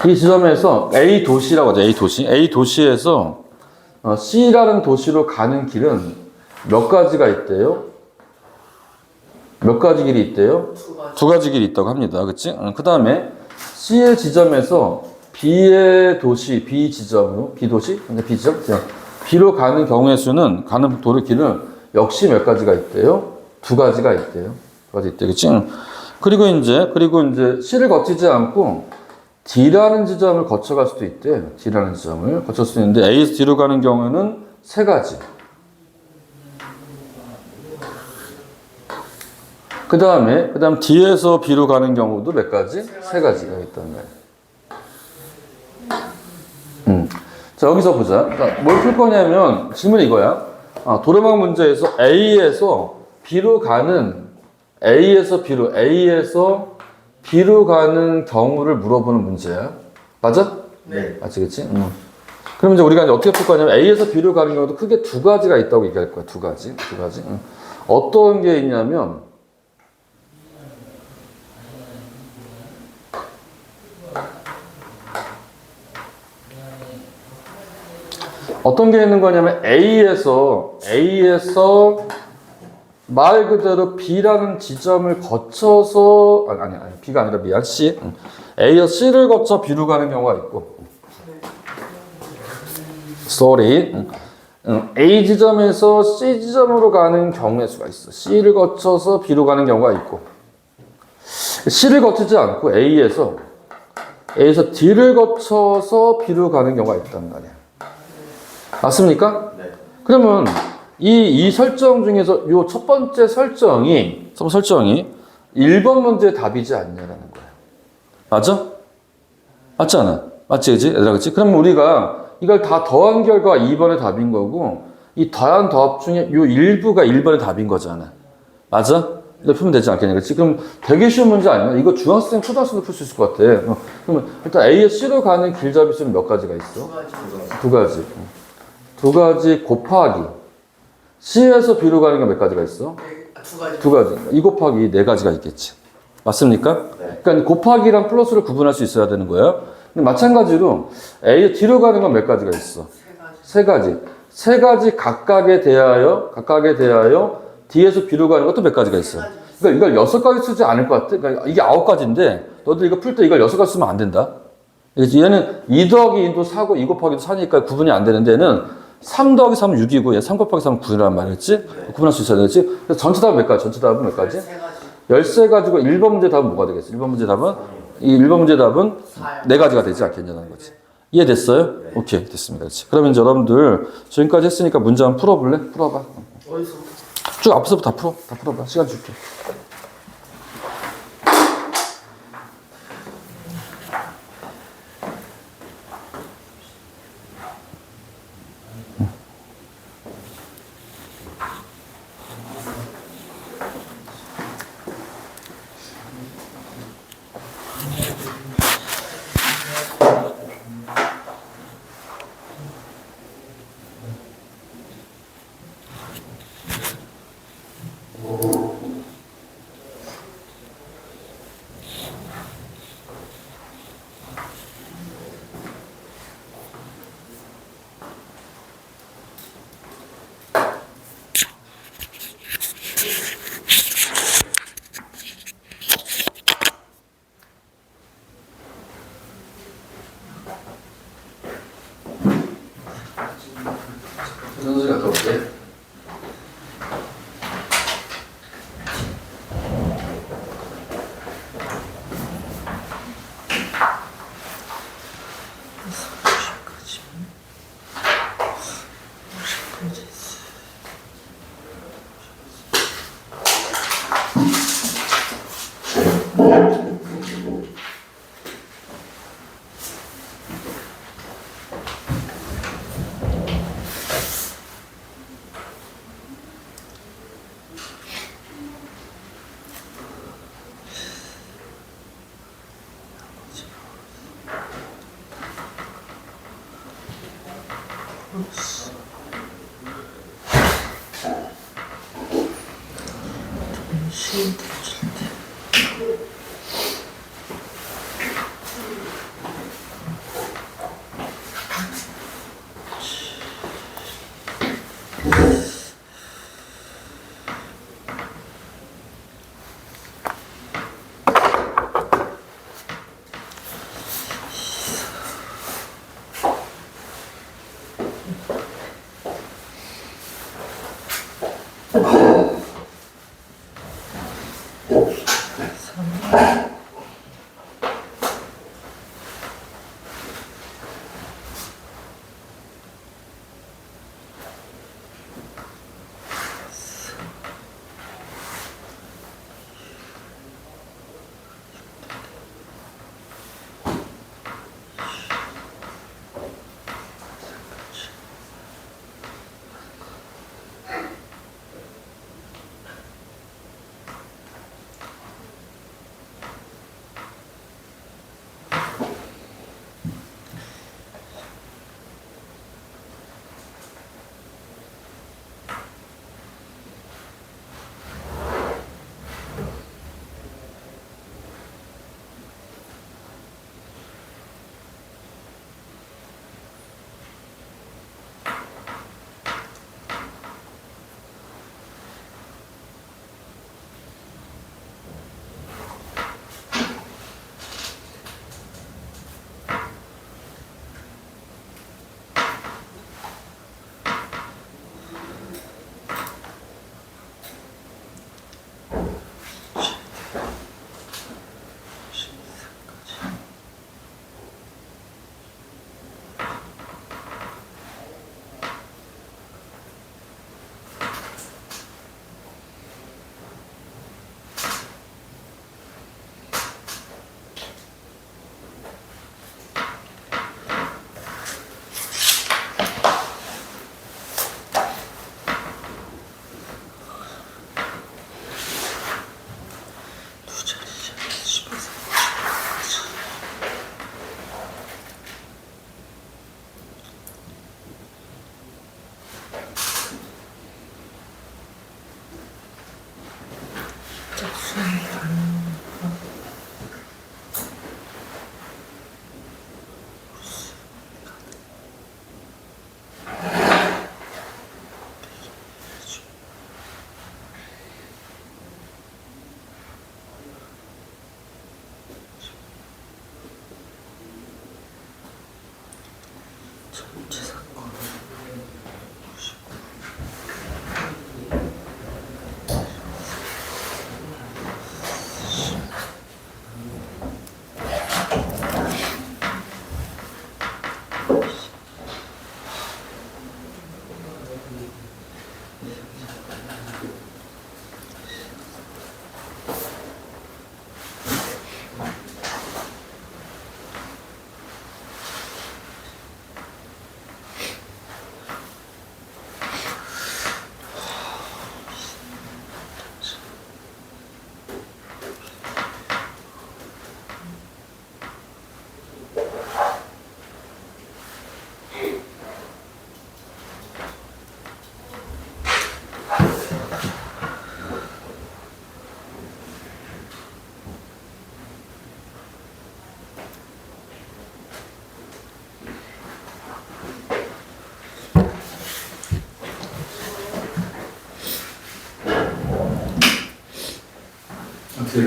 이 지점에서 A 도시라고 하죠. A 도시. A 도시에서 C라는 도시로 가는 길은 몇 가지가 있대요? 몇 가지 길이 있대요? 두 가지 길이 있다고 합니다. 그치? 그 다음에 C의 지점에서 B의 도시, B 지점으로, B 도시? 근데 B 지점? B로 가는 경우의 수는, 가는 도로 길은 역시 몇 가지가 있대요? 두 가지가 있대요. 두 가지 있대요. 그치? 그리고 이제 C를 거치지 않고 D라는 지점을 거쳐갈 수도 있대. D라는 지점을 거칠 수 있는데 A에서 D로 가는 경우에는 세 가지. 그 다음 D에서 B로 가는 경우도 몇 가지? 세 가지가 있단 말이야. 자, 여기서 보자. 그러니까 뭘 풀 거냐면, 질문이 이거야. 도로망 문제에서 A에서 B로 가는 가는 경우를 물어보는 문제야. 맞아? 네. 맞지, 그치? 그럼 이제 우리가 이제 어떻게 풀 거냐면, A에서 B로 가는 경우도 크게 두 가지가 있다고 얘기할 거야. 두 가지. 어떤 게 있냐면, 어떤 게 있는 거냐면 A에서 말 그대로 B라는 지점을 거쳐서 아니 B가 아니라 미안 C A에서 C를 거쳐 B로 가는 경우가 있고 A 지점에서 C 지점으로 가는 경우의 수가 있어. C를 거쳐서 B로 가는 경우가 있고 C를 거치지 않고 A에서 D를 거쳐서 B로 가는 경우가 있단 말이야. 맞습니까? 네. 그러면 이 설정 중에서 요 첫 번째 설정이 1번 문제의 답이지 않냐라는 거야. 맞아? 맞지 않아? 맞지, 그지? 얘들아, 그치? 그러면 우리가 이걸 다 더한 결과가 2번의 답인 거고, 이 더한 더합 중에 요 일부가 1번의 답인 거잖아. 맞아? 이렇게 풀면 되지 않겠냐, 그치? 그럼 되게 쉬운 문제 아니야? 이거 중학생, 초등학생도 풀 수 있을 것 같아. 그러면 일단 A에서 C로 가는 길잡이 수는 몇 가지가 있어? 두 가지. 두 가지 곱하기 C에서 B로 가는 게 몇 가지가 있어? 두 가지. 두 가지. 2 곱하기 4가지가 있겠지. 맞습니까? 네. 그러니까 곱하기랑 플러스를 구분할 수 있어야 되는 거예요. 근데 마찬가지로 A, D로 가는 건 몇 가지가 있어? 세 가지. 3가지. 3가지 각각에 대하여 D에서 B로 가는 것도 몇 가지가 있어. 그러니까 이걸 6가지 쓰지 않을 것 같아. 그러니까 이게 9가지인데 너도 이거 풀 때 이걸 6가지 쓰면 안 된다. 그래서 얘는 2 더하기 2도 4고 2 곱하기도 4니까 구분이 안 되는데 얘는 3 더하기 3은 6이고 얘 3 곱하기 3은 9이란 말이었지? 구분할 수 있어야 되겠지? 그래서 전체 답은 몇 가지? 전체 답은 몇 가지? 세 가지. 13가지고 1번 문제 답은 뭐가 되겠어? 1번 문제 답은? 이 1번 문제 답은 사요. 4가지가 되지 않겠냐는 거지. 이해됐어요? 오케이, 됐습니다. 그렇지. 그러면 이제 여러분들 지금까지 했으니까 문제 한번 풀어볼래? 풀어봐. 어디서? 쭉 앞서부터 다 풀어. 다 풀어봐. 시간 줄게. 선생님 갔다 올게.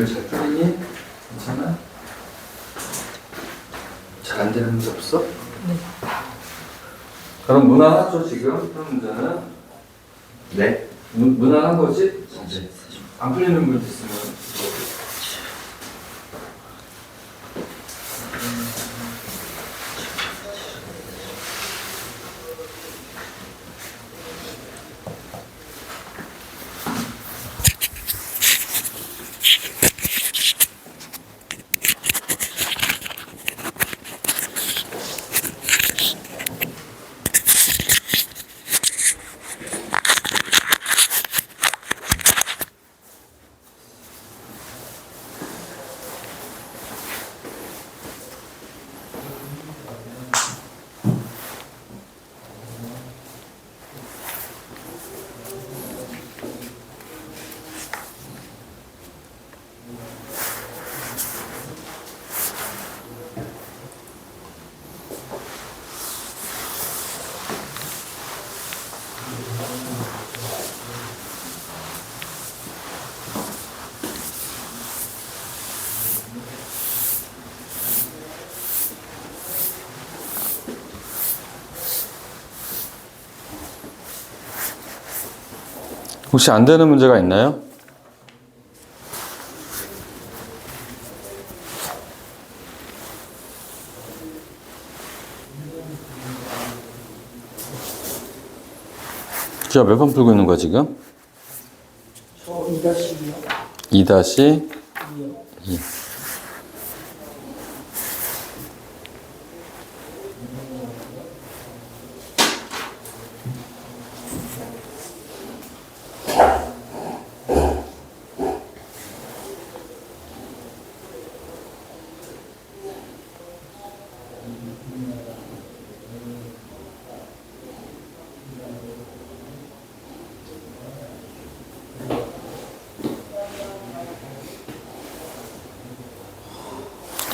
문제를 잘 풀리니? 괜찮아? 잘 안 되는 문제 없어? 네. 그럼 무난하죠 지금? 푸는 문제는? 네. 무난한 거지? 이제 안 풀리는 문제 있으면 혹시 안 되는 문제가 있나요? 지금 몇 번 풀고 있는 거야 지금? 저 2-2요. 2-2 2요.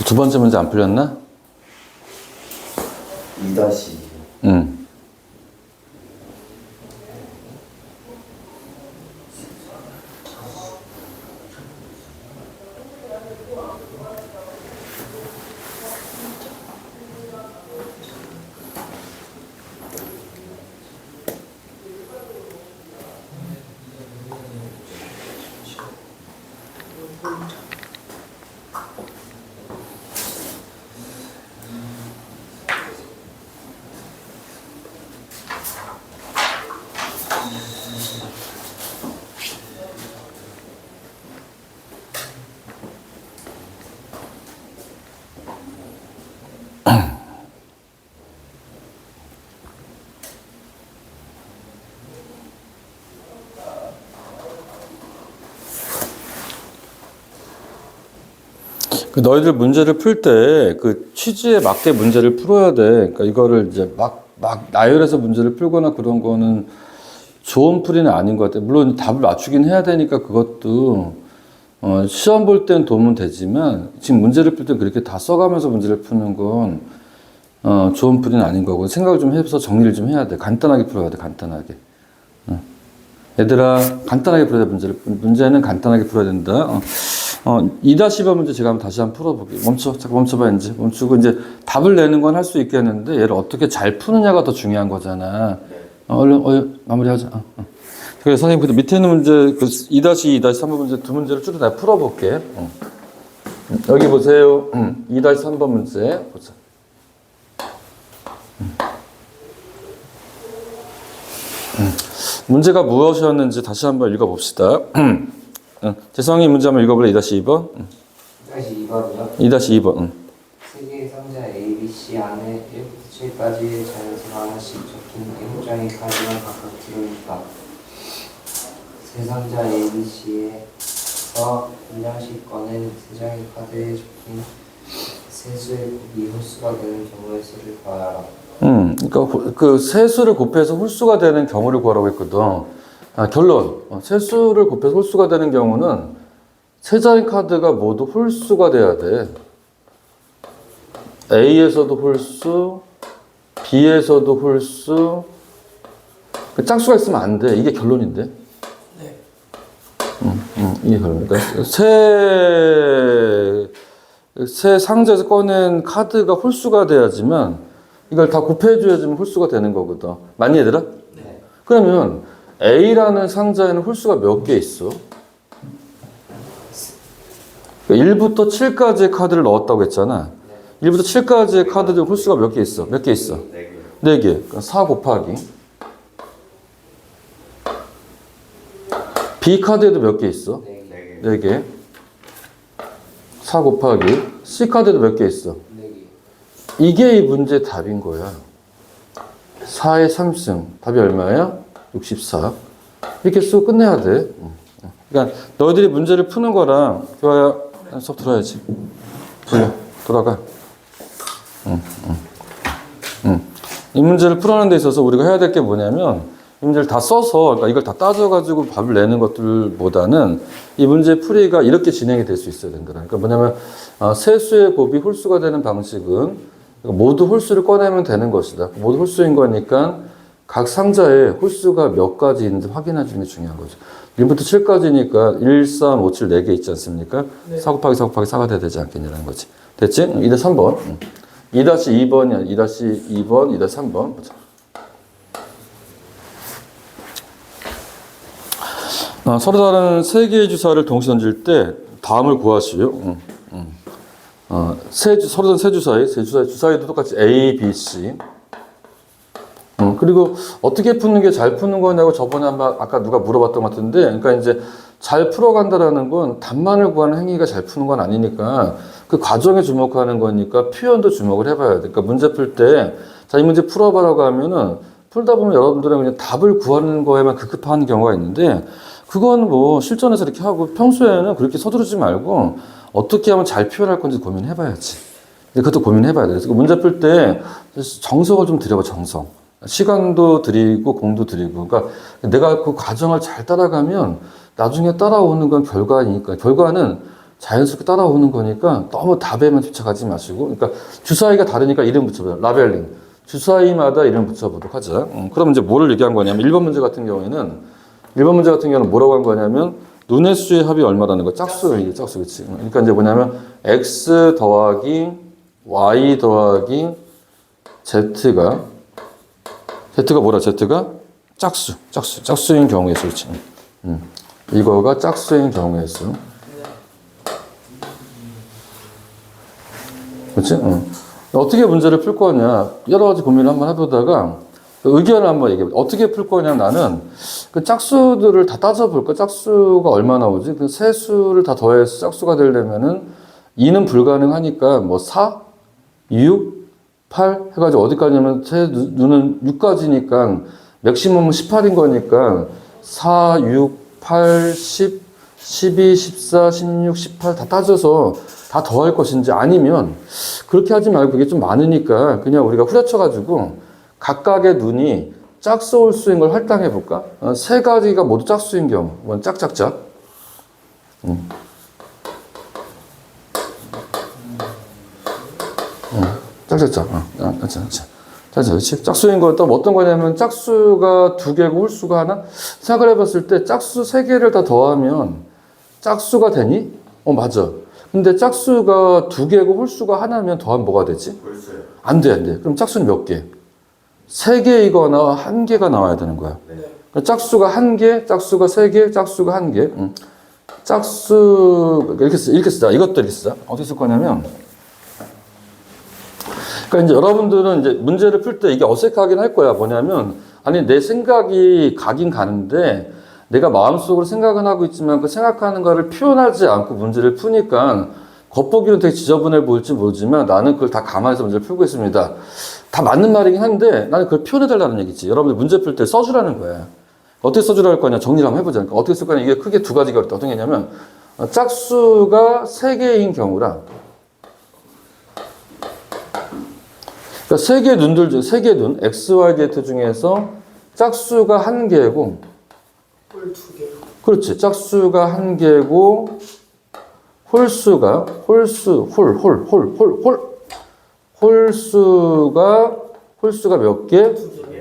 두 번째 문제 안 풀렸나? 2-2. 응. 너희들 문제를 풀 때 그 취지에 맞게 문제를 풀어야 돼. 그러니까 이거를 이제 막 나열해서 문제를 풀거나 그런 거는 좋은 풀이는 아닌 것 같아. 물론 답을 맞추긴 해야 되니까 그것도 시험 볼 땐 도움은 되지만 지금 문제를 풀 때 그렇게 다 써가면서 문제를 푸는 건 좋은 풀이는 아닌 거고 생각을 좀 해서 정리를 좀 해야 돼. 간단하게 풀어야 돼. 간단하게. 얘들아 간단하게 풀어야 돼. 문제는 간단하게 풀어야 된다. 2-2번 문제 제가 한번 다시 한번 풀어볼게요. 잠깐 멈춰봐, 이제. 멈추고, 이제 답을 내는 건 할 수 있겠는데, 얘를 어떻게 잘 푸느냐가 더 중요한 거잖아. 얼른 마무리하자. 그래서 선생님, 그 밑에 있는 문제, 그 2-2, 2-3번 문제 두 문제를 쭉 다 풀어볼게. 여기 보세요. 2-3번 문제. 보자. 문제가 무엇이었는지 다시 한번 읽어봅시다. 재성이 문제 한번 읽어볼래? 2-2번? 2번이요? 2-2번. 세개의 상자 A, B, C 안에 1부터 7까지의 자연수가 하나씩 적힌 M장의 카드가 각각 들어있다. 세 상자 A, B, C에서 한 장씩 꺼낸 세 장의 카드에 적힌 세수의 곱이 홀수가 되는 경우의 수를 구하라. 그러니까 그 세수를 곱해서 홀수가 되는 경우를 구하라고 했거든. 결론. 세수를 곱해서 홀수가 되는 경우는 세 장의 카드가 모두 홀수가 돼야 돼. A에서도 홀수, B에서도 홀수. 짝수가 있으면 안 돼. 이게 결론인데. 네. 이게 그러니까 새 상자에서 꺼낸 카드가 홀수가 돼야지만 이걸 다 곱해줘야지만 홀수가 되는 거거든. 맞니 얘들아? 네. 그러면 A라는 상자에는 홀수가 몇 개 있어? 1부터 7까지의 카드를 넣었다고 했잖아. 1부터 7까지의 카드들 홀수가 몇 개 있어? 몇 개 있어? 4개. 그럼 4 곱하기 B 카드에도 몇 개 있어? 4개. 4 곱하기 C 카드에도 몇 개 있어? 4개. 이게 이 문제의 답인 거야. 4의 3승. 답이 얼마야? 64. 이렇게 쓰고 끝내야 돼. 그러니까 너희들이 문제를 푸는 거랑 교화야 수업 들어야지. 돌아가. 이 문제를 풀어내는 데 있어서 우리가 해야 될 게 뭐냐면 이 문제를 다 써서 그러니까 이걸 다 따져가지고 답을 내는 것들보다는 이 문제 풀이가 이렇게 진행이 될 수 있어야 된다. 그러니까 뭐냐면 세수의 곱이 홀수가 되는 방식은 모두 홀수를 꺼내면 되는 것이다. 모두 홀수인 거니까 각 상자에 홀수가 몇 가지 있는지 확인해 주는 게 중요한 거죠. 1부터 7까지니까 1, 3, 5, 7, 4개 있지 않습니까? 네. 4 곱하기 4 곱하기 4가 돼야 되지 않겠냐는 거지. 됐지? 2-3번. 2-2번이야. 2-2번, 2-3번. 보자. 서로 다른 세 개의 주사를 동시에 던질 때 다음을 구하시오. 서로 다른 세 주사에도 똑같이 A, B, C. 그리고 어떻게 푸는 게 잘 푸는 거냐고 저번에 아까 누가 물어봤던 것 같은데, 그러니까 이제 잘 풀어간다라는 건 답만을 구하는 행위가 잘 푸는 건 아니니까 그 과정에 주목하는 거니까 표현도 주목을 해봐야 돼. 그러니까 문제 풀 때, 자, 이 문제 풀어봐라고 하면은 풀다 보면 여러분들은 그냥 답을 구하는 거에만 급급한 경우가 있는데, 그건 뭐 실전에서 이렇게 하고 평소에는 그렇게 서두르지 말고 어떻게 하면 잘 표현할 건지 고민해봐야지. 그것도 고민해봐야 돼. 그래서 문제 풀 때 정성을 좀 들여봐, 정성. 시간도 들이고 공도 들이고. 그러니까 내가 그 과정을 잘 따라가면 나중에 따라오는 건 결과니까. 결과는 자연스럽게 따라오는 거니까 너무 답에만 집착하지 마시고. 그러니까 주사위가 다르니까 이름 붙여봐요. 라벨링. 주사위마다 이름 붙여보도록 하자. 그럼 이제 뭐를 얘기한 거냐면 1번 문제 같은 경우는 뭐라고 한 거냐면 눈의 수의 합이 얼마라는 거야? 짝수, 이게 짝수, 그치? 그러니까 이제 뭐냐면 x 더하기 y 더하기 z가 뭐라? z가 짝수인 경우의 수, 그치? 이거가 짝수인 경우의 수. 그치? 어떻게 문제를 풀 거냐? 여러 가지 고민을 한번 해보다가 의견을 한번 얘기해. 어떻게 풀 거냐? 나는 그 짝수들을 다 따져볼까? 짝수가 얼마 나오지? 그 세 수를 다 더해서 짝수가 되려면은 2는 불가능하니까 뭐 4, 6, 8 해가지고 어디까지냐면 제 눈은 6까지니까 맥시멈은 18인 거니까 4, 6, 8, 10, 12, 14, 16, 18 다 따져서 다 더할 것인지 아니면 그렇게 하지 말고 그게 좀 많으니까 그냥 우리가 후려쳐가지고 각각의 눈이 짝수 홀수인 걸 할당해 볼까? 세 가지가 모두 짝수인 경우, 뭐 짝짝짝. 짝짝짝. 그렇지. 짝수인 건 또 어떤 거냐면 짝수가 2개고 홀수가 하나? 생각을 해봤을 때 짝수 3개를 다 더하면 짝수가 되니? 맞아. 근데 짝수가 2개고 홀수가 하나면 더하면 뭐가 되지? 안 돼. 그럼 짝수는 몇 개? 3개이거나 1개가 나와야 되는 거야. 그러니까 짝수가 1개, 짝수가 3개, 짝수가 1개. 짝수, 이렇게 쓰자. 이것도 이렇게 쓰자. 어떻게 쓸 거냐면, 그러니까 이제 여러분들은 이제 문제를 풀 때 이게 어색하긴 할 거야. 뭐냐면, 아니, 내 생각이 가긴 가는데, 내가 마음속으로 생각은 하고 있지만 그 생각하는 거를 표현하지 않고 문제를 푸니까 겉보기는 되게 지저분해 보일지 모르지만 나는 그걸 다 감안해서 문제를 풀고 있습니다. 다 맞는 말이긴 한데 나는 그걸 표현해달라는 얘기지. 여러분들 문제 풀 때 써주라는 거야. 어떻게 써주라 거냐 정리를 한번 해보자. 그러니까 어떻게 쓸 거냐 이게 크게 2가지가 어렵다. 어떤 게냐면 짝수가 3개인 경우랑 그러니까 3개 눈들 중 3개 눈 x, y, z 중에서 짝수가 1개고 홀 2개. 그렇지. 짝수가 1개고 홀수가 몇 개?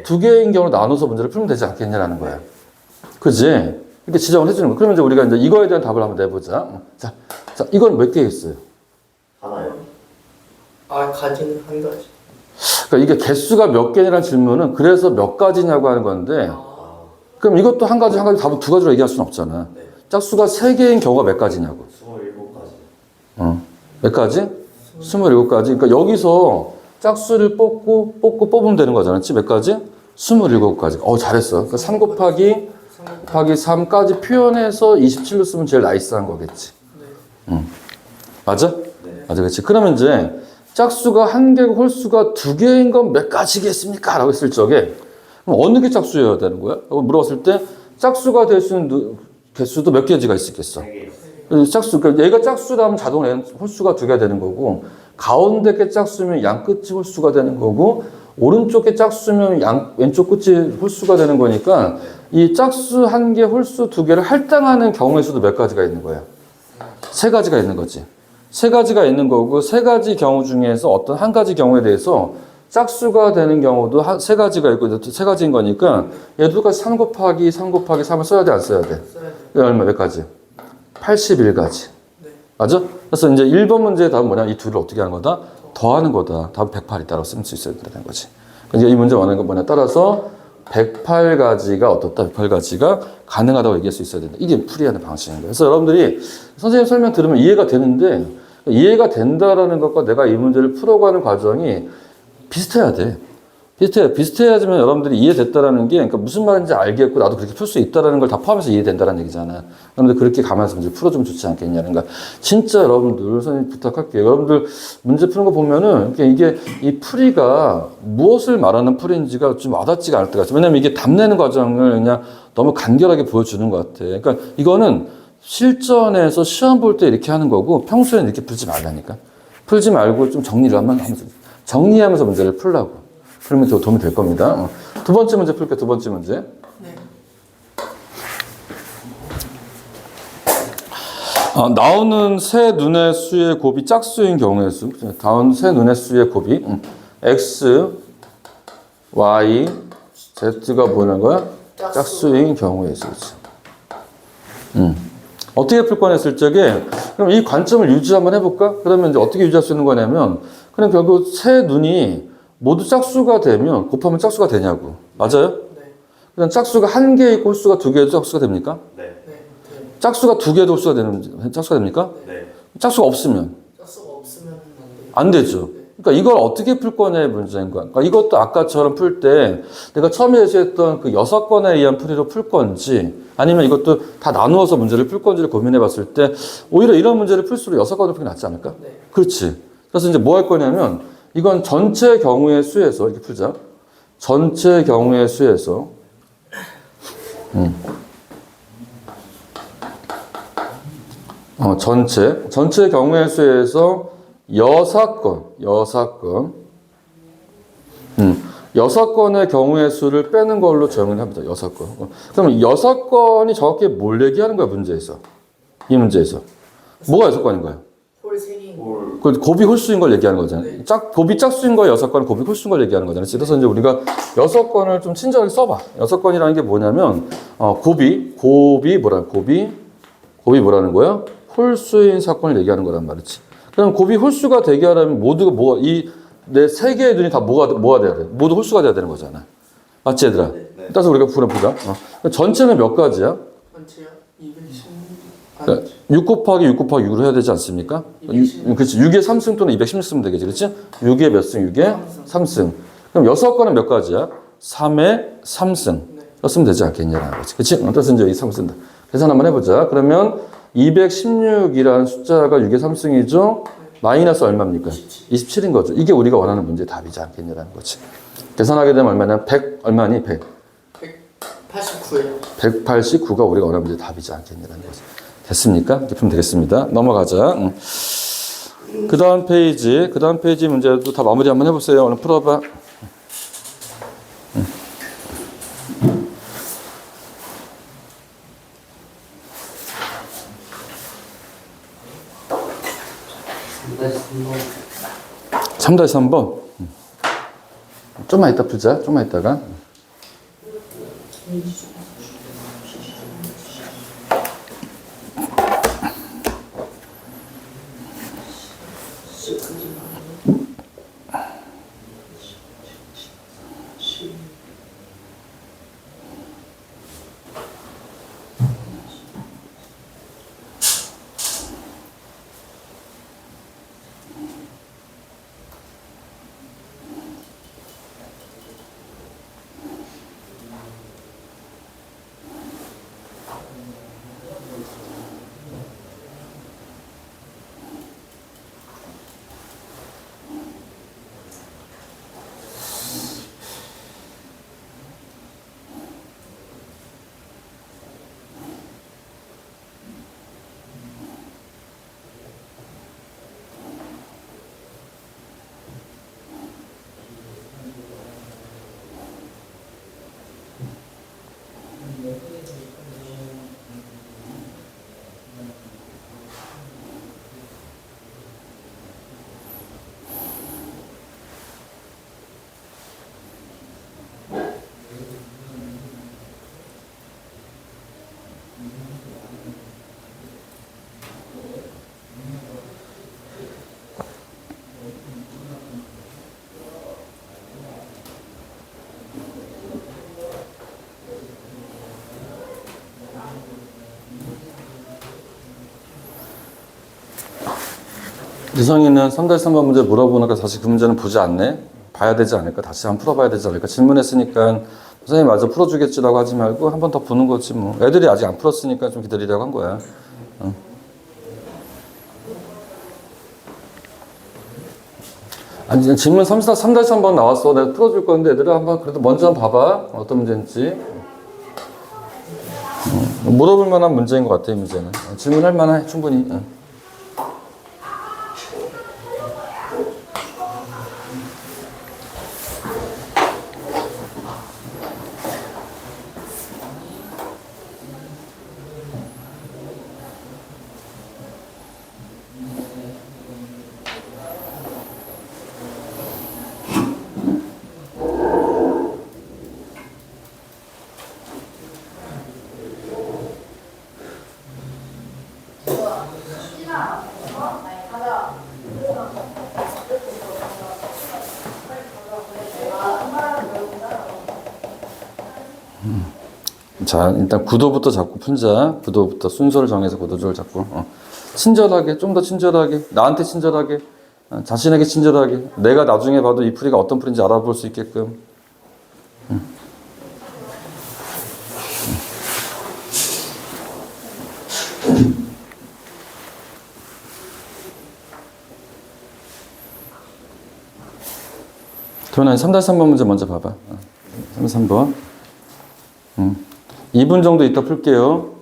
2개인 경우로 나눠서 문제를 풀면 되지 않겠냐라는 거야. 그지? 이렇게 지정을 해주는 거예요. 그러면 이제 우리가 이제 이거에 대한 답을 한번 내보자. 자, 이건 몇 개 있어요? 하나요. 가지는 한 가지. 그러니까 이게 개수가 몇 개냐라는 질문은 그래서 몇 가지냐고 하는 건데, 그럼 이것도 한 가지 답은 두 가지로 얘기할 수는 없잖아. 네. 짝수가 3개인 경우가 몇 가지냐고. 27가지. 몇 가지? 27가지. 그러니까 여기서 짝수를 뽑으면 되는 거잖아. 몇 가지? 27가지. 잘했어. 그러니까 3 곱하기 3까지 표현해서 27로 쓰면 제일 나이스한 거겠지. 맞아? 네. 맞아, 그렇지. 그러면 이제 짝수가 한 개고 홀수가 2개인 건 몇 가지겠습니까? 라고 했을 적에 그럼 어느 게 짝수여야 되는 거야? 라고 물어봤을 때 짝수가 될 수 있는 개수도 몇 개지가 있겠어? 3개. 짝수, 그러니까 얘가 짝수라면 자동으로 홀수가 2개가 되는 거고, 가운데 게 짝수면 양 끝이 홀수가 되는 거고, 오른쪽 게 짝수면 왼쪽 끝이 홀수가 되는 거니까, 이 짝수 한 개, 홀수 2개를 할당하는 경우의 수도 몇 가지가 있는 거야? 3가지가 있는 거지. 3가지가 있는 거고, 3가지 경우 중에서 어떤 한 가지 경우에 대해서 짝수가 되는 경우도 3가지가 있고, 3가지인 거니까, 얘도 3 곱하기 3을 써야 돼, 안 써야 돼? 이게 얼마, 몇 가지? 81가지. 네. 맞아? 그래서 이제 1번 문제의 답은 뭐냐? 이 둘을 어떻게 하는 거다? 더하는 거다. 답은 108이다라고 쓸 수 있어야 된다는 거지. 그러니까 이 문제 원하는 건 뭐냐? 따라서 108가지가 어떻다? 108가지가 가능하다고 얘기할 수 있어야 된다. 이게 풀이하는 방식인 거예요. 그래서 여러분들이 선생님 설명 들으면 이해가 되는데, 이해가 된다라는 것과 내가 이 문제를 풀어가는 과정이 비슷해야 돼. 비슷해야지만 여러분들이 이해됐다라는 게, 그러니까 무슨 말인지 알겠고, 나도 그렇게 풀 수 있다라는 걸 다 포함해서 이해된다라는 얘기잖아. 여러분들 그렇게 가면서 문제 풀어주면 좋지 않겠냐는 거야. 진짜 여러분들, 선생님 부탁할게요. 여러분들 문제 푸는 거 보면은, 이게 이 풀이가 무엇을 말하는 풀이인지가 좀 와닿지가 않을 때가 있어. 왜냐면 이게 답내는 과정을 그냥 너무 간결하게 보여주는 것 같아. 그러니까 이거는 실전에서 시험 볼 때 이렇게 하는 거고, 평소에는 이렇게 풀지 말라니까. 풀지 말고 좀 정리를 정리하면서 문제를 풀라고. 그러면 더 도움이 될 겁니다. 두 번째 문제 풀게, 두 번째 문제. 네. 나오는 세 눈의 수의 곱이 짝수인 경우의 수. 나오는 세 눈의 수의 곱이 x, y, z가 뭐라는 거야? 짝수인 경우의 수지. 어떻게 풀 거냐 했을 적에, 그럼 이 관점을 유지 한번 해볼까? 그러면 이제 어떻게 유지할 수 있는 거냐면, 그럼 결국 세 눈이 모두 짝수가 되면 곱하면 짝수가 되냐고. 맞아요? 네. 그냥 짝수가 한 개 있고 홀수가 2개도 짝수가 됩니까? 네. 네. 짝수가 2개도 홀수가 짝수가 됩니까? 네. 짝수가 없으면 짝수가 없으면 안 되죠. 그러니까 이걸 어떻게 풀 거냐의 문제인 거야. 그러니까 이것도 아까처럼 풀 때 내가 처음에 제시했던 그 6건에 의한 풀이로 풀 건지, 아니면 이것도 다 나누어서 문제를 풀 건지를 고민해 봤을 때 오히려 이런 문제를 풀수록 6건을 풀기 낫지 않을까? 네. 그렇지. 그래서 이제 뭐 할 거냐면, 이건 전체 경우의 수에서 이렇게 풀자. 전체 경우의 수에서 전체 경우의 수에서 6건의 경우의 수를 빼는 걸로 정의를 합니다. 6건. 그럼 6건이 정확히 뭘 얘기하는 거야, 문제에서? 이 문제에서. 뭐가 6건인 거야? 홀 3개인 거. 그 곱이 홀수인 걸 얘기하는 거잖아요. 네. 곱이 짝수인 거 6건, 곱이 홀수인 걸 얘기하는 거잖아요. 그래서 이제 우리가 6건을 좀 친절하게 써봐. 6건이라는 게 뭐냐면, 곱이 뭐라는 거야? 홀수인 사건을 얘기하는 거란 말이지. 그럼 곱이 홀수가 되게 하려면 모두가 내 세 개의 눈이 다 뭐가 돼야 돼? 모두 홀수가 돼야 되는 거잖아. 맞지, 얘들아? 네. 따라서 우리가 풀어보자. 전체는 몇 가지야? 전체요? 216. 그러니까 6 곱하기 6으로 해야 되지 않습니까? 216. 그렇지. 6의 3승 또는 216 쓰면 되겠지. 그렇지? 6의 몇 승? 6의 3승. 그럼 6건은 몇 가지야? 3의 3승. 썼으면 되지 않겠냐라는 거지. 그렇지? 그래서 이제 이 3 쓴다. 계산 한번 해보자. 그러면 216이라는 숫자가 6의 3승이죠? 마이너스 얼마입니까? 27인 거죠. 이게 우리가 원하는 문제의 답이지 않겠냐라는 거지. 계산하게 되면 얼마냐? 100, 얼마니? 100. 189예요. 189가 우리가 원하는 문제의 답이지 않겠냐라는 거지. 됐습니까? 이렇게 풀면 되겠습니다. 넘어가자. 그 다음 페이지 문제도 다 마무리 한번 해보세요. 오늘 풀어봐. 한번 3-3번. 좀만 이따 풀자. 좀만 이따가. 유성이는 3-3번 문제 물어보니까 다시 그 문제는 보지 않네? 봐야 되지 않을까? 다시 한번 풀어봐야 되지 않을까? 질문했으니까 선생님이 마저 풀어주겠지라고 하지 말고 한 번 더 보는 거지 뭐. 애들이 아직 안 풀었으니까 좀 기다리라고 한 거야. 아니, 질문 3-3번 나왔어. 내가 풀어줄 건데 애들아 한번 그래도 먼저 한번 봐봐. 어떤 문제인지. 물어볼 만한 문제인 것 같아, 이 문제는. 질문할 만해, 충분히. 자, 일단 구도부터 잡고 풀자. 구도부터 순서를 정해서 구도를 잡고. 친절하게, 좀 더 친절하게, 나한테 친절하게, 자신에게 친절하게, 내가 나중에 봐도 이 풀이가 어떤 풀인지 알아볼 수 있게끔. 그러면 3-3번 문제 먼저 봐봐. 3-3번. 2분 정도 이따 풀게요.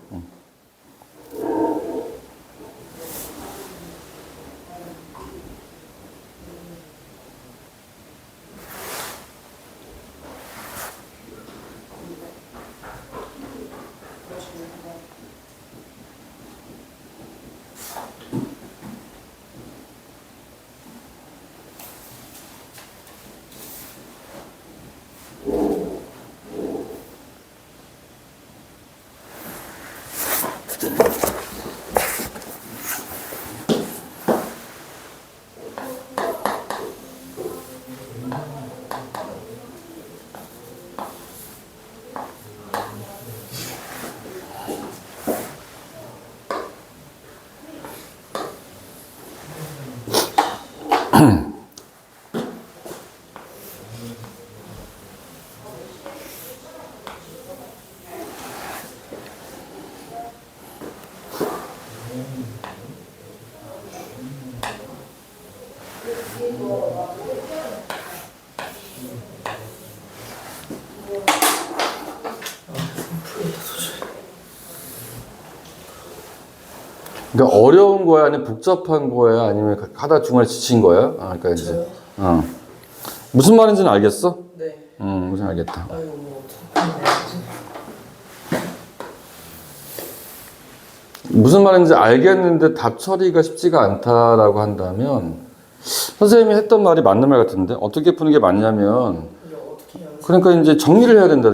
그러니까 어려운 거야, 아니면 복잡한 거야, 아니면 하다 중간에 지친 거야? 그러니까 이제 무슨 말인지는 알겠어? 네. 무슨 알겠다. 아이고 뭐 어떡하지? 무슨 말인지 알겠는데 답 처리가 쉽지가 않다라고 한다면 선생님이 했던 말이 맞는 말 같은데 어떻게 푸는 게 맞냐면 이제 어떻게 해야 그러니까 이제 정리를 해야 된다.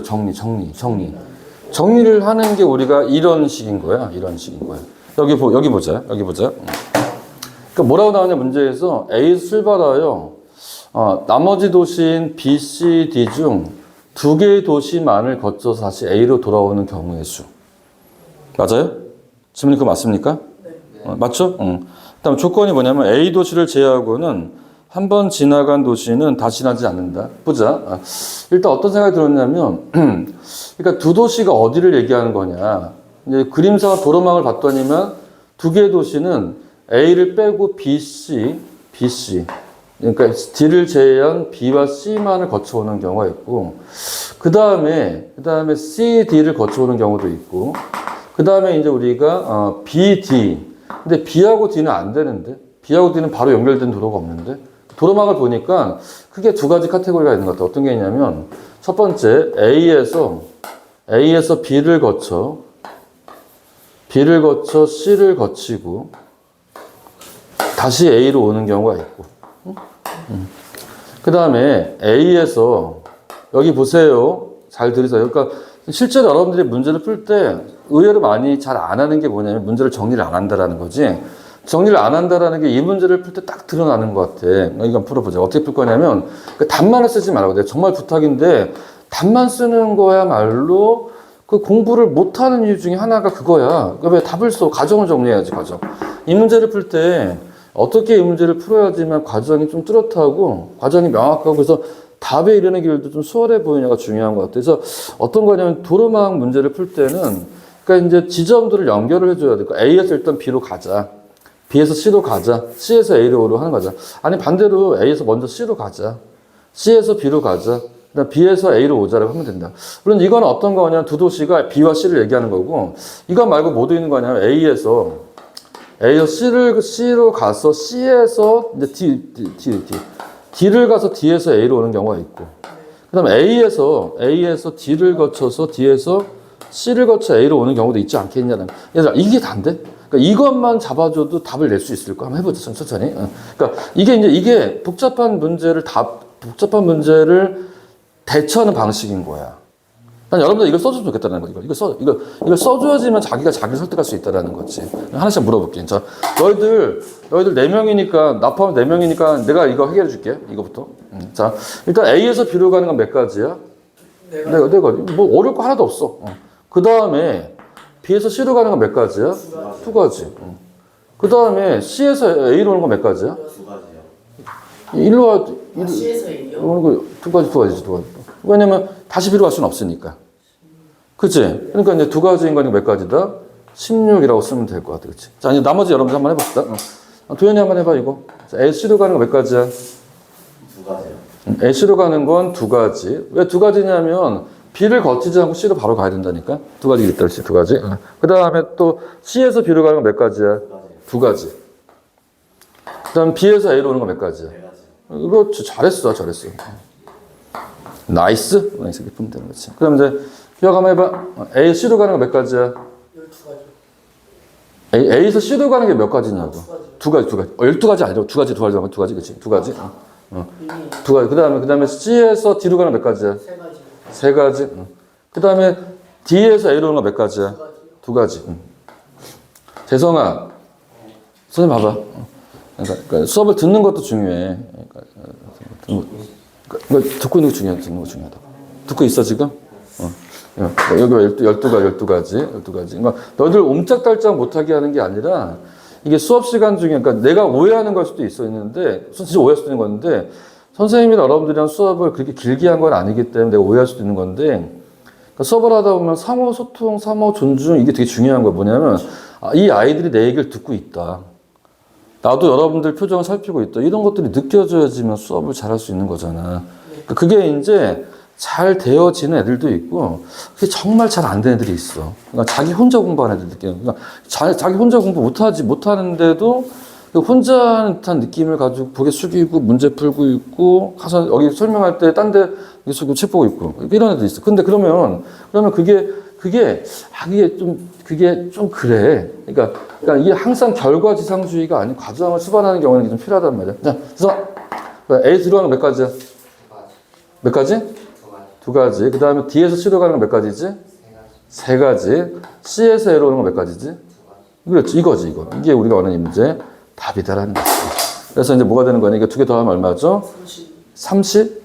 정리를 하는 게 우리가 이런 식인 거야. 이런 식인 거야. 여기 보자. 그러니까 뭐라고 나오냐 문제에서 A에서 출발하여 나머지 도시인 B, C, D 중 두 개의 도시만을 거쳐서 다시 A로 돌아오는 경우의 수. 맞아요? 질문이 그거 맞습니까? 네. 맞죠? 그다음 조건이 뭐냐면 A 도시를 제외하고는 한 번 지나간 도시는 다시 지나지 않는다. 보자. 일단 어떤 생각이 들었냐면, 그러니까 두 도시가 어디를 얘기하는 거냐. 이제 그림상 도로망을 봤더니만 두 개의 도시는 A를 빼고 B, C. 그러니까 D를 제외한 B와 C만을 거쳐오는 경우가 있고, 그 다음에 C, D를 거쳐오는 경우도 있고, 그 다음에 이제 우리가 B, D. 근데 B하고 D는 안 되는데, B하고 D는 바로 연결된 도로가 없는데, 도로망을 보니까 크게 두 가지 카테고리가 있는 것 같아요. 어떤 게 있냐면, 첫 번째, A에서 B를 거쳐 C를 거치고, 다시 A로 오는 경우가 있고, 그 다음에 A에서, 여기 보세요. 잘 들으세요. 그러니까 실제로 여러분들이 문제를 풀 때 의외로 많이 잘 안 하는 게 뭐냐면 문제를 정리를 안 한다라는 거지. 정리를 안 한다라는 게 이 문제를 풀 때 딱 드러나는 것 같아. 이거 풀어보자. 어떻게 풀 거냐면 그 답만을 쓰지 말라고. 내가 정말 부탁인데 답만 쓰는 거야말로 그 공부를 못하는 이유 중에 하나가 그거야. 왜 답을 써? 가정을 정리해야지, 가정. 이 문제를 풀 때 어떻게 이 문제를 풀어야지만 과정이 좀 뚜렷하고 과정이 명확하고 그래서 답에 이르는 길도 좀 수월해 보이냐가 중요한 것 같아요. 그래서 어떤 거냐면 도로망 문제를 풀 때는 그러니까 이제 지점들을 연결을 해줘야 돼. 그러니까 A에서 일단 B로 가자. B에서 C로 가자. C에서 A로 하는 거죠. 아니 반대로 A에서 먼저 C로 가자. C에서 B로 가자. 그다음 B에서 A로 오자라고 하면 된다. 물론 이건 어떤 거냐면 두 도시가 B와 C를 얘기하는 거고 이거 말고 뭐 되는 거냐면 A에서 C로 가서 C에서 이제 D를 가서 D에서 A로 오는 경우가 있고 그다음에 A에서 D를 거쳐서 D에서 C를 거쳐 A로 오는 경우도 있지 않겠냐는. 얘들아 이게 다인데? 그러니까 이것만 잡아줘도 답을 낼 수 있을 거야. 한번 해보자 천천히. 그러니까 이게 복잡한 문제를 대처하는 방식인 거야. 난 여러분들 이걸 써주면 좋겠다는 거. 이걸 써줘야지만 자기가 자기를 설득할 수 있다라는 거지. 하나씩 물어볼게. 자, 너희들 4명이니까 나 포함 4명이니까 내가 이거 해결해 줄게. 이거부터. 자, 일단 A에서 B로 가는 건 몇 가지야? 내가 뭐 어려울 거 하나도 없어. 그 다음에 B에서 C로 가는 건 몇 가지야? 2가지. 그 다음에 C에서 A로 오는 건 몇 가지야? 2가지요. 일로 와. C에서 A요? 오는 거 2가지. 왜냐면 다시 B로 갈 수는 없으니까. 그치? 그러니까 이제 2가지인 거니까 몇 가지다? 16이라고 쓰면 될 것 같아. 그치? 자, 이제 나머지 여러분들 한번 해봅시다. 도현이 한번 해봐, 이거. 자, A씨로 가는 거 몇 가지야? 2가지요. A씨로 가는 건 2가지. 왜 2가지냐면, B를 거치지 않고 C로 바로 가야 된다니까? 2가지 있다, 그치? 2가지. 그 다음에 또 C에서 B로 가는 건 몇 가지야? 2가지. 그 다음 B에서 A로 오는 건 몇 가지야? 4가지요. 이거 잘했어. 나이스? 이렇게 풀면 되는 거지. 그럼 이제, 기억 한번 해봐. A, C로 가는 거 몇 가지야? 12가지. A에서 C로 가는 게 몇 가지냐고? 2가지. 2가지. 12가지 아니라 2가지, 2가지, 그치? 2가지? 이미 2가지. 그 다음에 C에서 D로 가는 몇 가지야? 3가지. 3가지. 그 다음에 D에서 A로 오는 거 몇 가지야? 2가지. 재성아, 선생님 봐봐. 그러니까 수업을 듣는 것도 중요해. 그러니까 듣고 있는 거 중요하다. 듣는 거 중요하다. 듣고 있어, 지금? 여기 12가지. 그러니까 너희들 옴짝달짝 못하게 하는 게 아니라 이게 수업 시간 중에, 그러니까 내가 오해하는 걸 수도 있었는데, 진짜 오해할 수도 있는 건데, 선생님이랑 여러분들이랑 수업을 그렇게 길게 한 건 아니기 때문에 내가 오해할 수도 있는 건데, 그러니까 수업을 하다 보면 상호 소통, 상호 존중, 이게 되게 중요한 거야. 뭐냐면, 이 아이들이 내 얘기를 듣고 있다. 나도 여러분들 표정을 살피고 있다. 이런 것들이 느껴져야지만 수업을 잘할 수 있는 거잖아. 그게 이제 잘 되어지는 애들도 있고, 그게 정말 잘 안 되는 애들이 있어. 그러니까 자기 혼자 공부하는 애들도 있고, 그러니까 자기 혼자 공부 못하는데도 혼자 하는 듯한 느낌을 가지고 고개 숙이고 문제 풀고 있고, 가서 여기 설명할 때 딴 데 숙이고 책 보고 있고, 이런 애도 있어. 근데 그러면 그게 좀 그래. 그러니까 이게 항상 결과지상주의가 아닌 과정을 수반하는 경우는 좀 필요하단 말이야. 자, 그래서 A 들어가는 몇 가지야? 2가지. 몇 가지? 2가지. 그 다음에 D에서 C로 가는 건 몇 가지지? 3가지. C에서 A로 오는 건 몇 가지지? 2가지. 그렇지. 이거. 이게 우리가 원하는 문제 답이다라는 거지. 그래서 이제 뭐가 되는 거냐? 이게 2개 더하면 얼마죠? 30?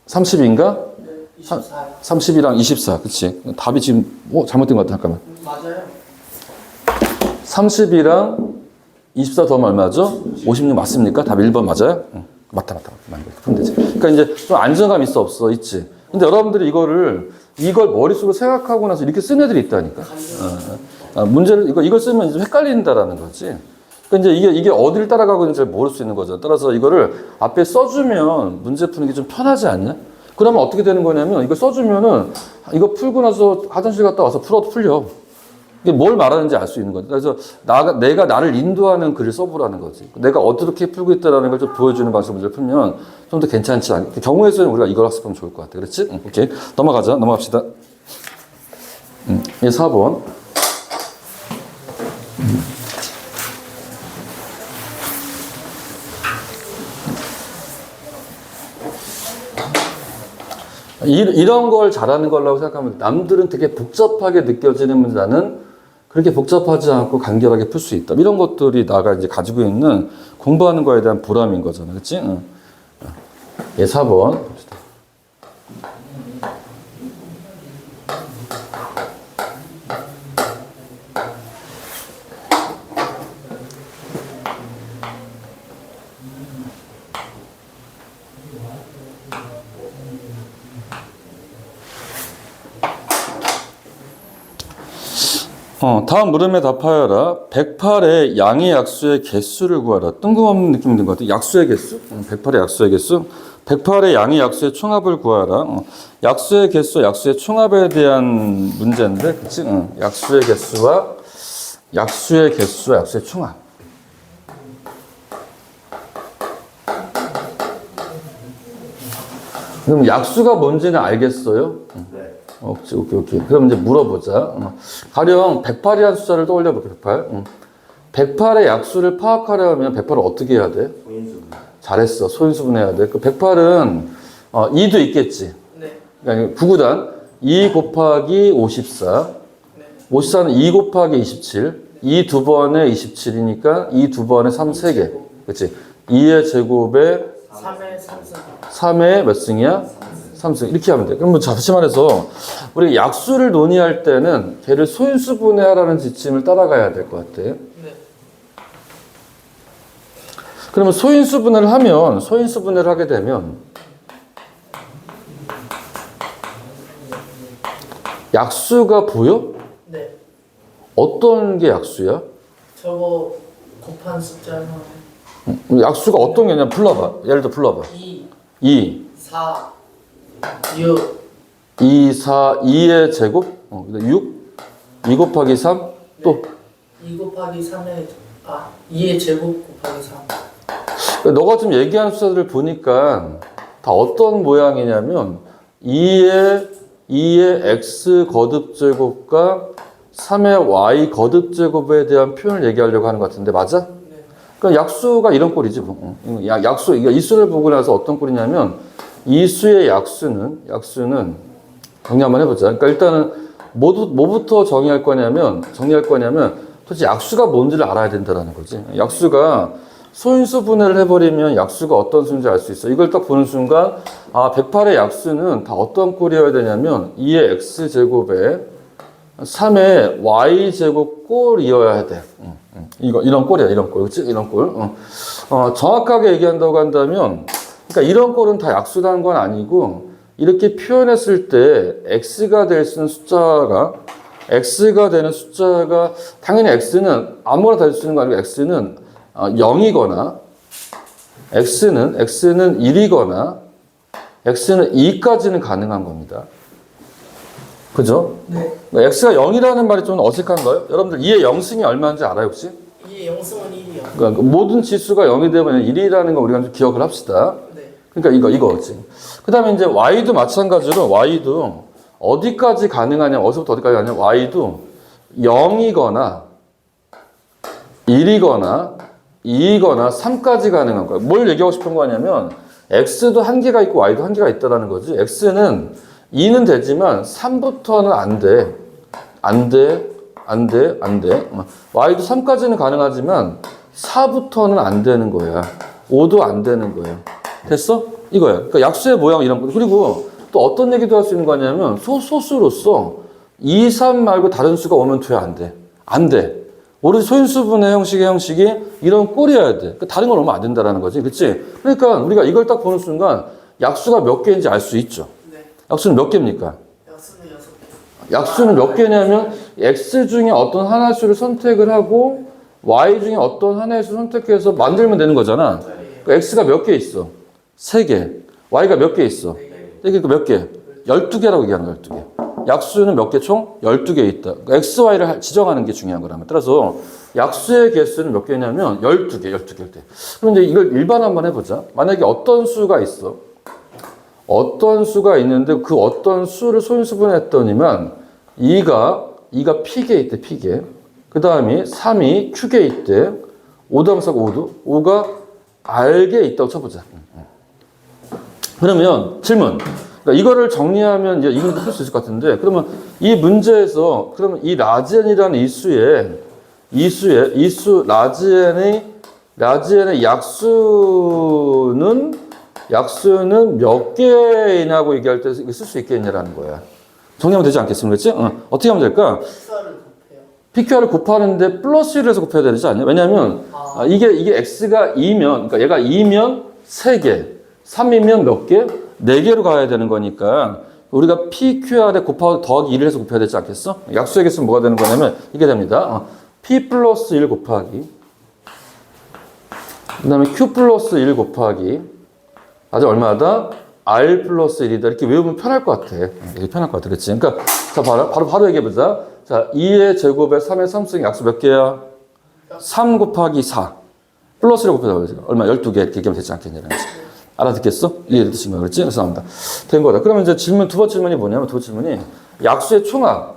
30인가? 네, 24. 30이랑 24. 그치? 답이 지금, 잘못된 것 같아. 잠깐만. 맞아요. 30이랑 24 더하면 얼마죠? 56 맞습니까? 답 1번 맞아요? 응. 맞다. 그럼 되지. 그러니까 이제 좀 안정감 있어, 없어? 있지. 근데 여러분들이 이걸 머릿속으로 생각하고 나서 이렇게 쓴 애들이 있다니까. 문제를, 이걸 쓰면 이제 헷갈린다라는 거지. 그러니까 이제 이게 어디를 따라가고 있는지 잘 모를 수 있는 거죠. 따라서 이거를 앞에 써주면 문제 푸는 게 좀 편하지 않냐? 그러면 어떻게 되는 거냐면 이거 써주면은 이거 풀고 나서 화장실 갔다 와서 풀어도 풀려. 이게 뭘 말하는지 알 수 있는 거죠. 그래서 내가 나를 인도하는 글을 써보라는 거지. 내가 어떻게 풀고 있다라는 걸 좀 보여주는 방식으로 문제를 풀면 좀 더 괜찮지 않. 경우의 수는 우리가 이걸 학습하면 좋을 것 같아. 그렇지? 오케이. 넘어갑시다. 이 4번. 이런 걸 잘하는 거라고 생각하면 남들은 되게 복잡하게 느껴지는 문제 나는 그렇게 복잡하지 않고 간결하게 풀 수 있다. 이런 것들이 나가 이제 가지고 있는 공부하는 거에 대한 보람인 거잖아. 그치? 예, 4번. 봅시다. 다음 물음에 답하여라. 108의 양의 약수의 개수를 구하라. 뜬금없는 느낌이 든 것 같아. 약수의 개수? 108의 약수의 개수. 108의 양의 약수의 총합을 구하라. 약수의 개수, 약수의 총합에 대한 문제인데, 그치? 약수의 개수와 약수의 총합. 그럼 약수가 뭔지는 알겠어요? 네. 오케이. 그럼 이제 물어보자. 가령 108이라는 숫자를 떠올려볼게, 108. 108의 약수를 파악하려면 108을 어떻게 해야 돼? 소인수분. 잘했어. 소인수분해야 돼. 그 108은 2도 있겠지. 네. 그러니까 9구단 2 곱하기 54. 네. 54는 2 곱하기 27. 2 두 번에 27이니까 2 두 번에 3 3개. 그치? 2의 제곱에 3의 3승. 3의 몇 승이야? 3승. 이렇게 하면 돼. 그러면 다시 말해서 우리 약수를 논의할 때는 걔를 소인수분해하라는 지침을 따라가야 될 것 같아. 네. 그러면 소인수분해를 하게 되면 약수가 보여? 네. 어떤 게 약수야? 저거 곱한 숫자는 약수가 어떤 게 있냐? 불러봐. 예를 들어 불러봐. 2, 2, 4, 6, 2, 4, 2의 제곱? 6, 2 곱하기 3, 또 2 곱하기 3의 2의 제곱 곱하기 3. 그러니까 너가 지금 얘기한 숫자들을 보니까 다 어떤 모양이냐면 2의 x 거듭제곱과 3의 y 거듭제곱에 대한 표현을 얘기하려고 하는 것 같은데 맞아? 네. 그러니까 약수가 이런 꼴이지. 약수, 이 수를 보고 나서 어떤 꼴이냐면 이 수의 약수는 정리 한번 해보자. 그러니까 일단은 뭐부터 정의할 거냐면 도대체 약수가 뭔지를 알아야 된다는 거지. 약수가 소인수 분해를 해버리면 약수가 어떤 수인지 알 수 있어. 이걸 딱 보는 순간 108의 약수는 다 어떤 꼴이어야 되냐면 2의 x제곱에 3의 y제곱 꼴이어야 돼. 이런 꼴이야, 이런 꼴. 그치? 이런 꼴. 정확하게 얘기한다고 한다면, 그러니까 이런 꼴은 다 약수라는 건 아니고, 이렇게 표현했을 때 x가 될 수 있는 x가 되는 숫자가, 당연히 x는 아무거나 다 될 수 있는 거 아니고 x는 0이거나, x는 1이거나, x는 2까지는 가능한 겁니다. 그죠? 네. x가 0이라는 말이 좀 어색한가요? 여러분들 2의 0승이 얼마인지 알아요 혹시? 2의 0승은 1이요. 그러니까 모든 지수가 0이 되면 1이라는 거 우리가 좀 기억을 합시다. 네. 그러니까 이거지. 그 다음에 이제 y도 마찬가지로 y도 어디까지 가능하냐, 어디서부터 어디까지 가느냐, y도 0이거나 1이거나 2이거나 3까지 가능한 거야. 뭘 얘기하고 싶은 거냐면 x도 한계가 있고 y도 한계가 있다는 거지. x는 2는 되지만 3부터는 안 돼. 안 돼. y도 3까지는 가능하지만 4부터는 안 되는 거야. 5도 안 되는 거야. 됐어? 이거야. 그러니까 약수의 모양 이런 거. 그리고 또 어떤 얘기도 할 수 있는 거냐면 소수로서 2, 3 말고 다른 수가 오면 돼? 안 돼? 안 돼. 오로지 소인수분해 형식이 이런 꼴이어야 돼. 그러니까 다른 건 오면 안 된다는 거지. 그치? 그러니까 우리가 이걸 딱 보는 순간 약수가 몇 개인지 알 수 있죠. 네. 약수는 몇 개입니까? 약수는 6개. 약수는 몇 개냐면 x 중에 어떤 하나의 수를 선택을 하고 y 중에 어떤 하나의 수를 선택해서 만들면 되는 거잖아. 그러니까 x가 몇 개 있어? 3개. y가 몇 개 있어? 4개. 몇 개? 12개라고 얘기하는 거야, 12개. 약수는 몇 개 총? 12개 있다. 그러니까 x, y를 지정하는 게 중요한 거라면. 따라서 약수의 개수는 몇 개냐면 12개. 그럼 이제 이걸 일반 한번 해보자. 만약에 어떤 수가 있어. 어떤 수가 있는데 그 어떤 수를 소인수분했더니만 2가 p개 있대, p개. 그 다음에 3이 q개 있대. 5 다음사가 5가 r개 있다고 쳐보자. 그러면 질문. 그러니까 이거를 정리하면 이제 이걸 풀 수 있을 것 같은데, 그러면 이 문제에서 그러면 이 라지엔이라는 이 수 라지엔의 약수는 몇 개냐고 얘기할 때 쓸 수 있겠냐라는 거야. 정리하면 되지 않겠습니까? 그렇지? 어떻게 하면 될까? PQR을 곱해요. PQR을 곱하는데 플러스 1을 해서 곱해야 되지 않냐? 왜냐면 이게 x가 2면, 그러니까 얘가 2면 3개, 3이면 몇 개? 4개로 가야 되는 거니까 우리가 PQR에 곱하기 더하기 1을 해서 곱해야 되지 않겠어? 약수의 개수는 뭐가 되는 거냐면 이게 됩니다. P 플러스 1 곱하기 그 다음에 Q 플러스 1 곱하기 아직 얼마다? R 플러스 1이다. 이렇게 외우면 편할 것 같아. 이게 편할 것 같아. 그렇지? 그러니까 자 바로 얘기해보자. 자 2의 제곱에 3의 3승 약수 몇 개야? 3 곱하기 4 플러스 1 곱해서 얼마? 12개 이렇게 얘기하면 되지 않겠냐는 거지. 알아듣겠어? 이해되신 거야. 그렇지? 그래서 나옵니다. 된 거다. 그러면 이제 두 번째 질문이 뭐냐면 두 번째 질문이 약수의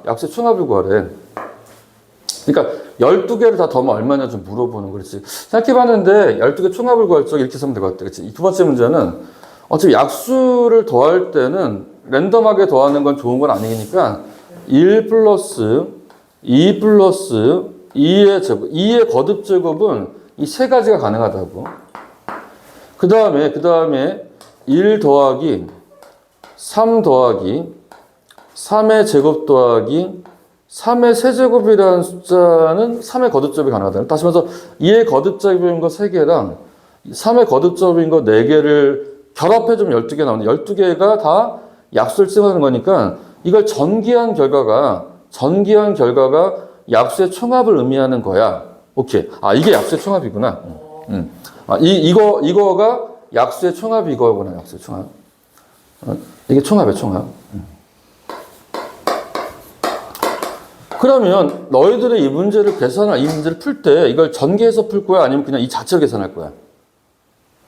약수의 총합을 구하래. 그러니까 12개를 다 더하면 얼마냐 좀 물어보는 거지. 생각해봤는데 12개 총합을 구할 적 이렇게 쓰면 될 것 같아. 그렇지? 이 두 번째 문제는 어차피 약수를 더할 때는 랜덤하게 더하는 건 좋은 건 아니니까 1 플러스 2 플러스 2의 제곱, 2의 거듭 제곱은 이 세 가지가 가능하다고. 그 다음에 1 더하기 3 더하기 3의 제곱 더하기 3의 세제곱이라는 숫자는 3의 거듭제곱이 가능하다. 다시 말해서 2의 거듭제곱인 거 3개랑 3의 거듭제곱인 거 4개를 결합해주면 12개 나오는데 12개가 다 약수를 칭하는 거니까 이걸 전기한 결과가 약수의 총합을 의미하는 거야. 오케이. 이게 약수의 총합이구나. 이거가 약수의 총합이 이거구나. 약수의 총합. 이게 총합이야, 총합. 그러면 너희들이 이 문제를 풀 때 이걸 전개해서 풀 거야? 아니면 그냥 이 자체를 계산할 거야?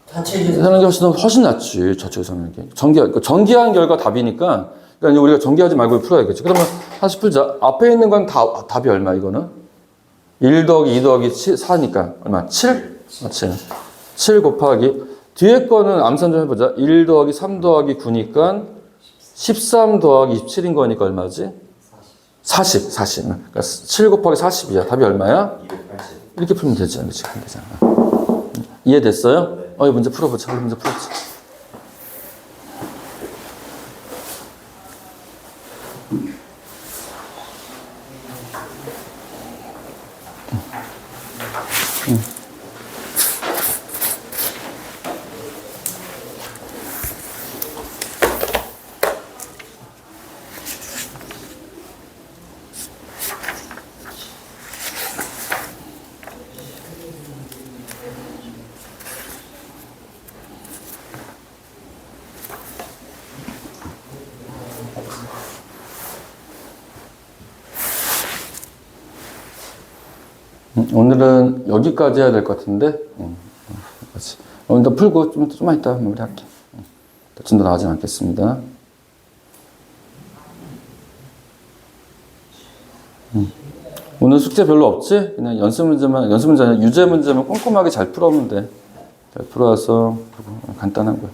자체 계산하는 게 훨씬 낫지. 자체 계산하는 게. 전개한 결과 답이니까 그러니까 우리가 전개하지 말고 풀어야겠지. 그러면 하나씩 풀자. 앞에 있는 건 답이 얼마 이거는? 1 더하기 2 더하기 4니까 얼마? 7? 7 곱하기 뒤에 거는 암산 좀 해보자. 1 더하기 3 더하기 9니까 13 더하기 27인 거니까 얼마지? 40. 그러니까 7 곱하기 40이야. 답이 얼마야? 280. 이렇게 풀면 되지. 그렇지? 되잖아. 이해됐어요? 이 문제 풀어보자. 오늘은 여기까지 해야 될 것 같은데, 그렇지. 오늘도 풀고 좀만 이따 마무리할게. 진도 나가진 않겠습니다. 오늘 숙제 별로 없지? 그냥 연습 문제만, 아니라 유제 문제만 꼼꼼하게 잘 풀어오면 돼. 잘 풀어와서, 간단한 거야.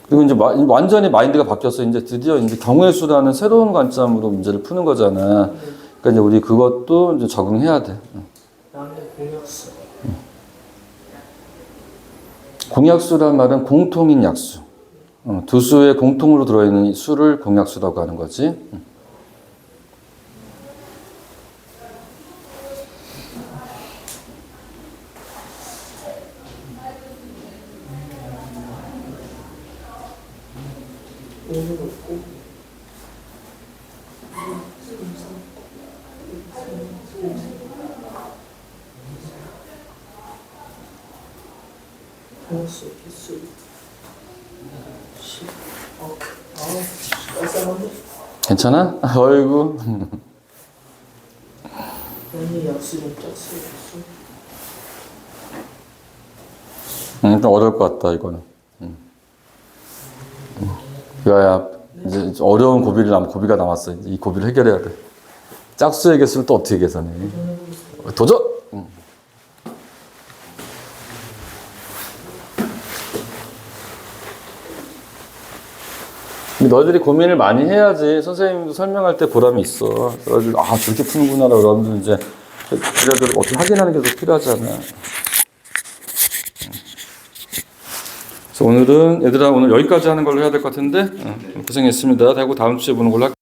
그리고 이제 완전히 마인드가 바뀌었어. 이제 드디어 이제 경우의 수라는 새로운 관점으로 문제를 푸는 거잖아. 그러니까 이제 우리 그것도 이제 적응해야 돼. 다음에 공약수. 공약수란 말은 공통인 약수. 두 수의 공통으로 들어있는 수를 공약수라고 하는 거지. 공약수 개수 10. 깔쌈한데? 괜찮아? 어이구. 언니 약수는 짝수 개수. 좀 어려울 것 같다, 이거는. 야, 이제 어려운 고비가 남았어. 이 고비를 해결해야 돼. 짝수의 개수를 또 어떻게 계산해? 도전! 너희들이 고민을 많이 해야지 선생님도 설명할 때 보람이 있어. 그래가지고 저렇게 푸는구나. 여러분들 이제 그래도 어떻게 확인하는 게 더 필요하잖아. 그래서 오늘은 얘들아 오늘 여기까지 하는 걸로 해야 될 것 같은데 고생했습니다. 하고 다음 주에 보는 걸로 할게요.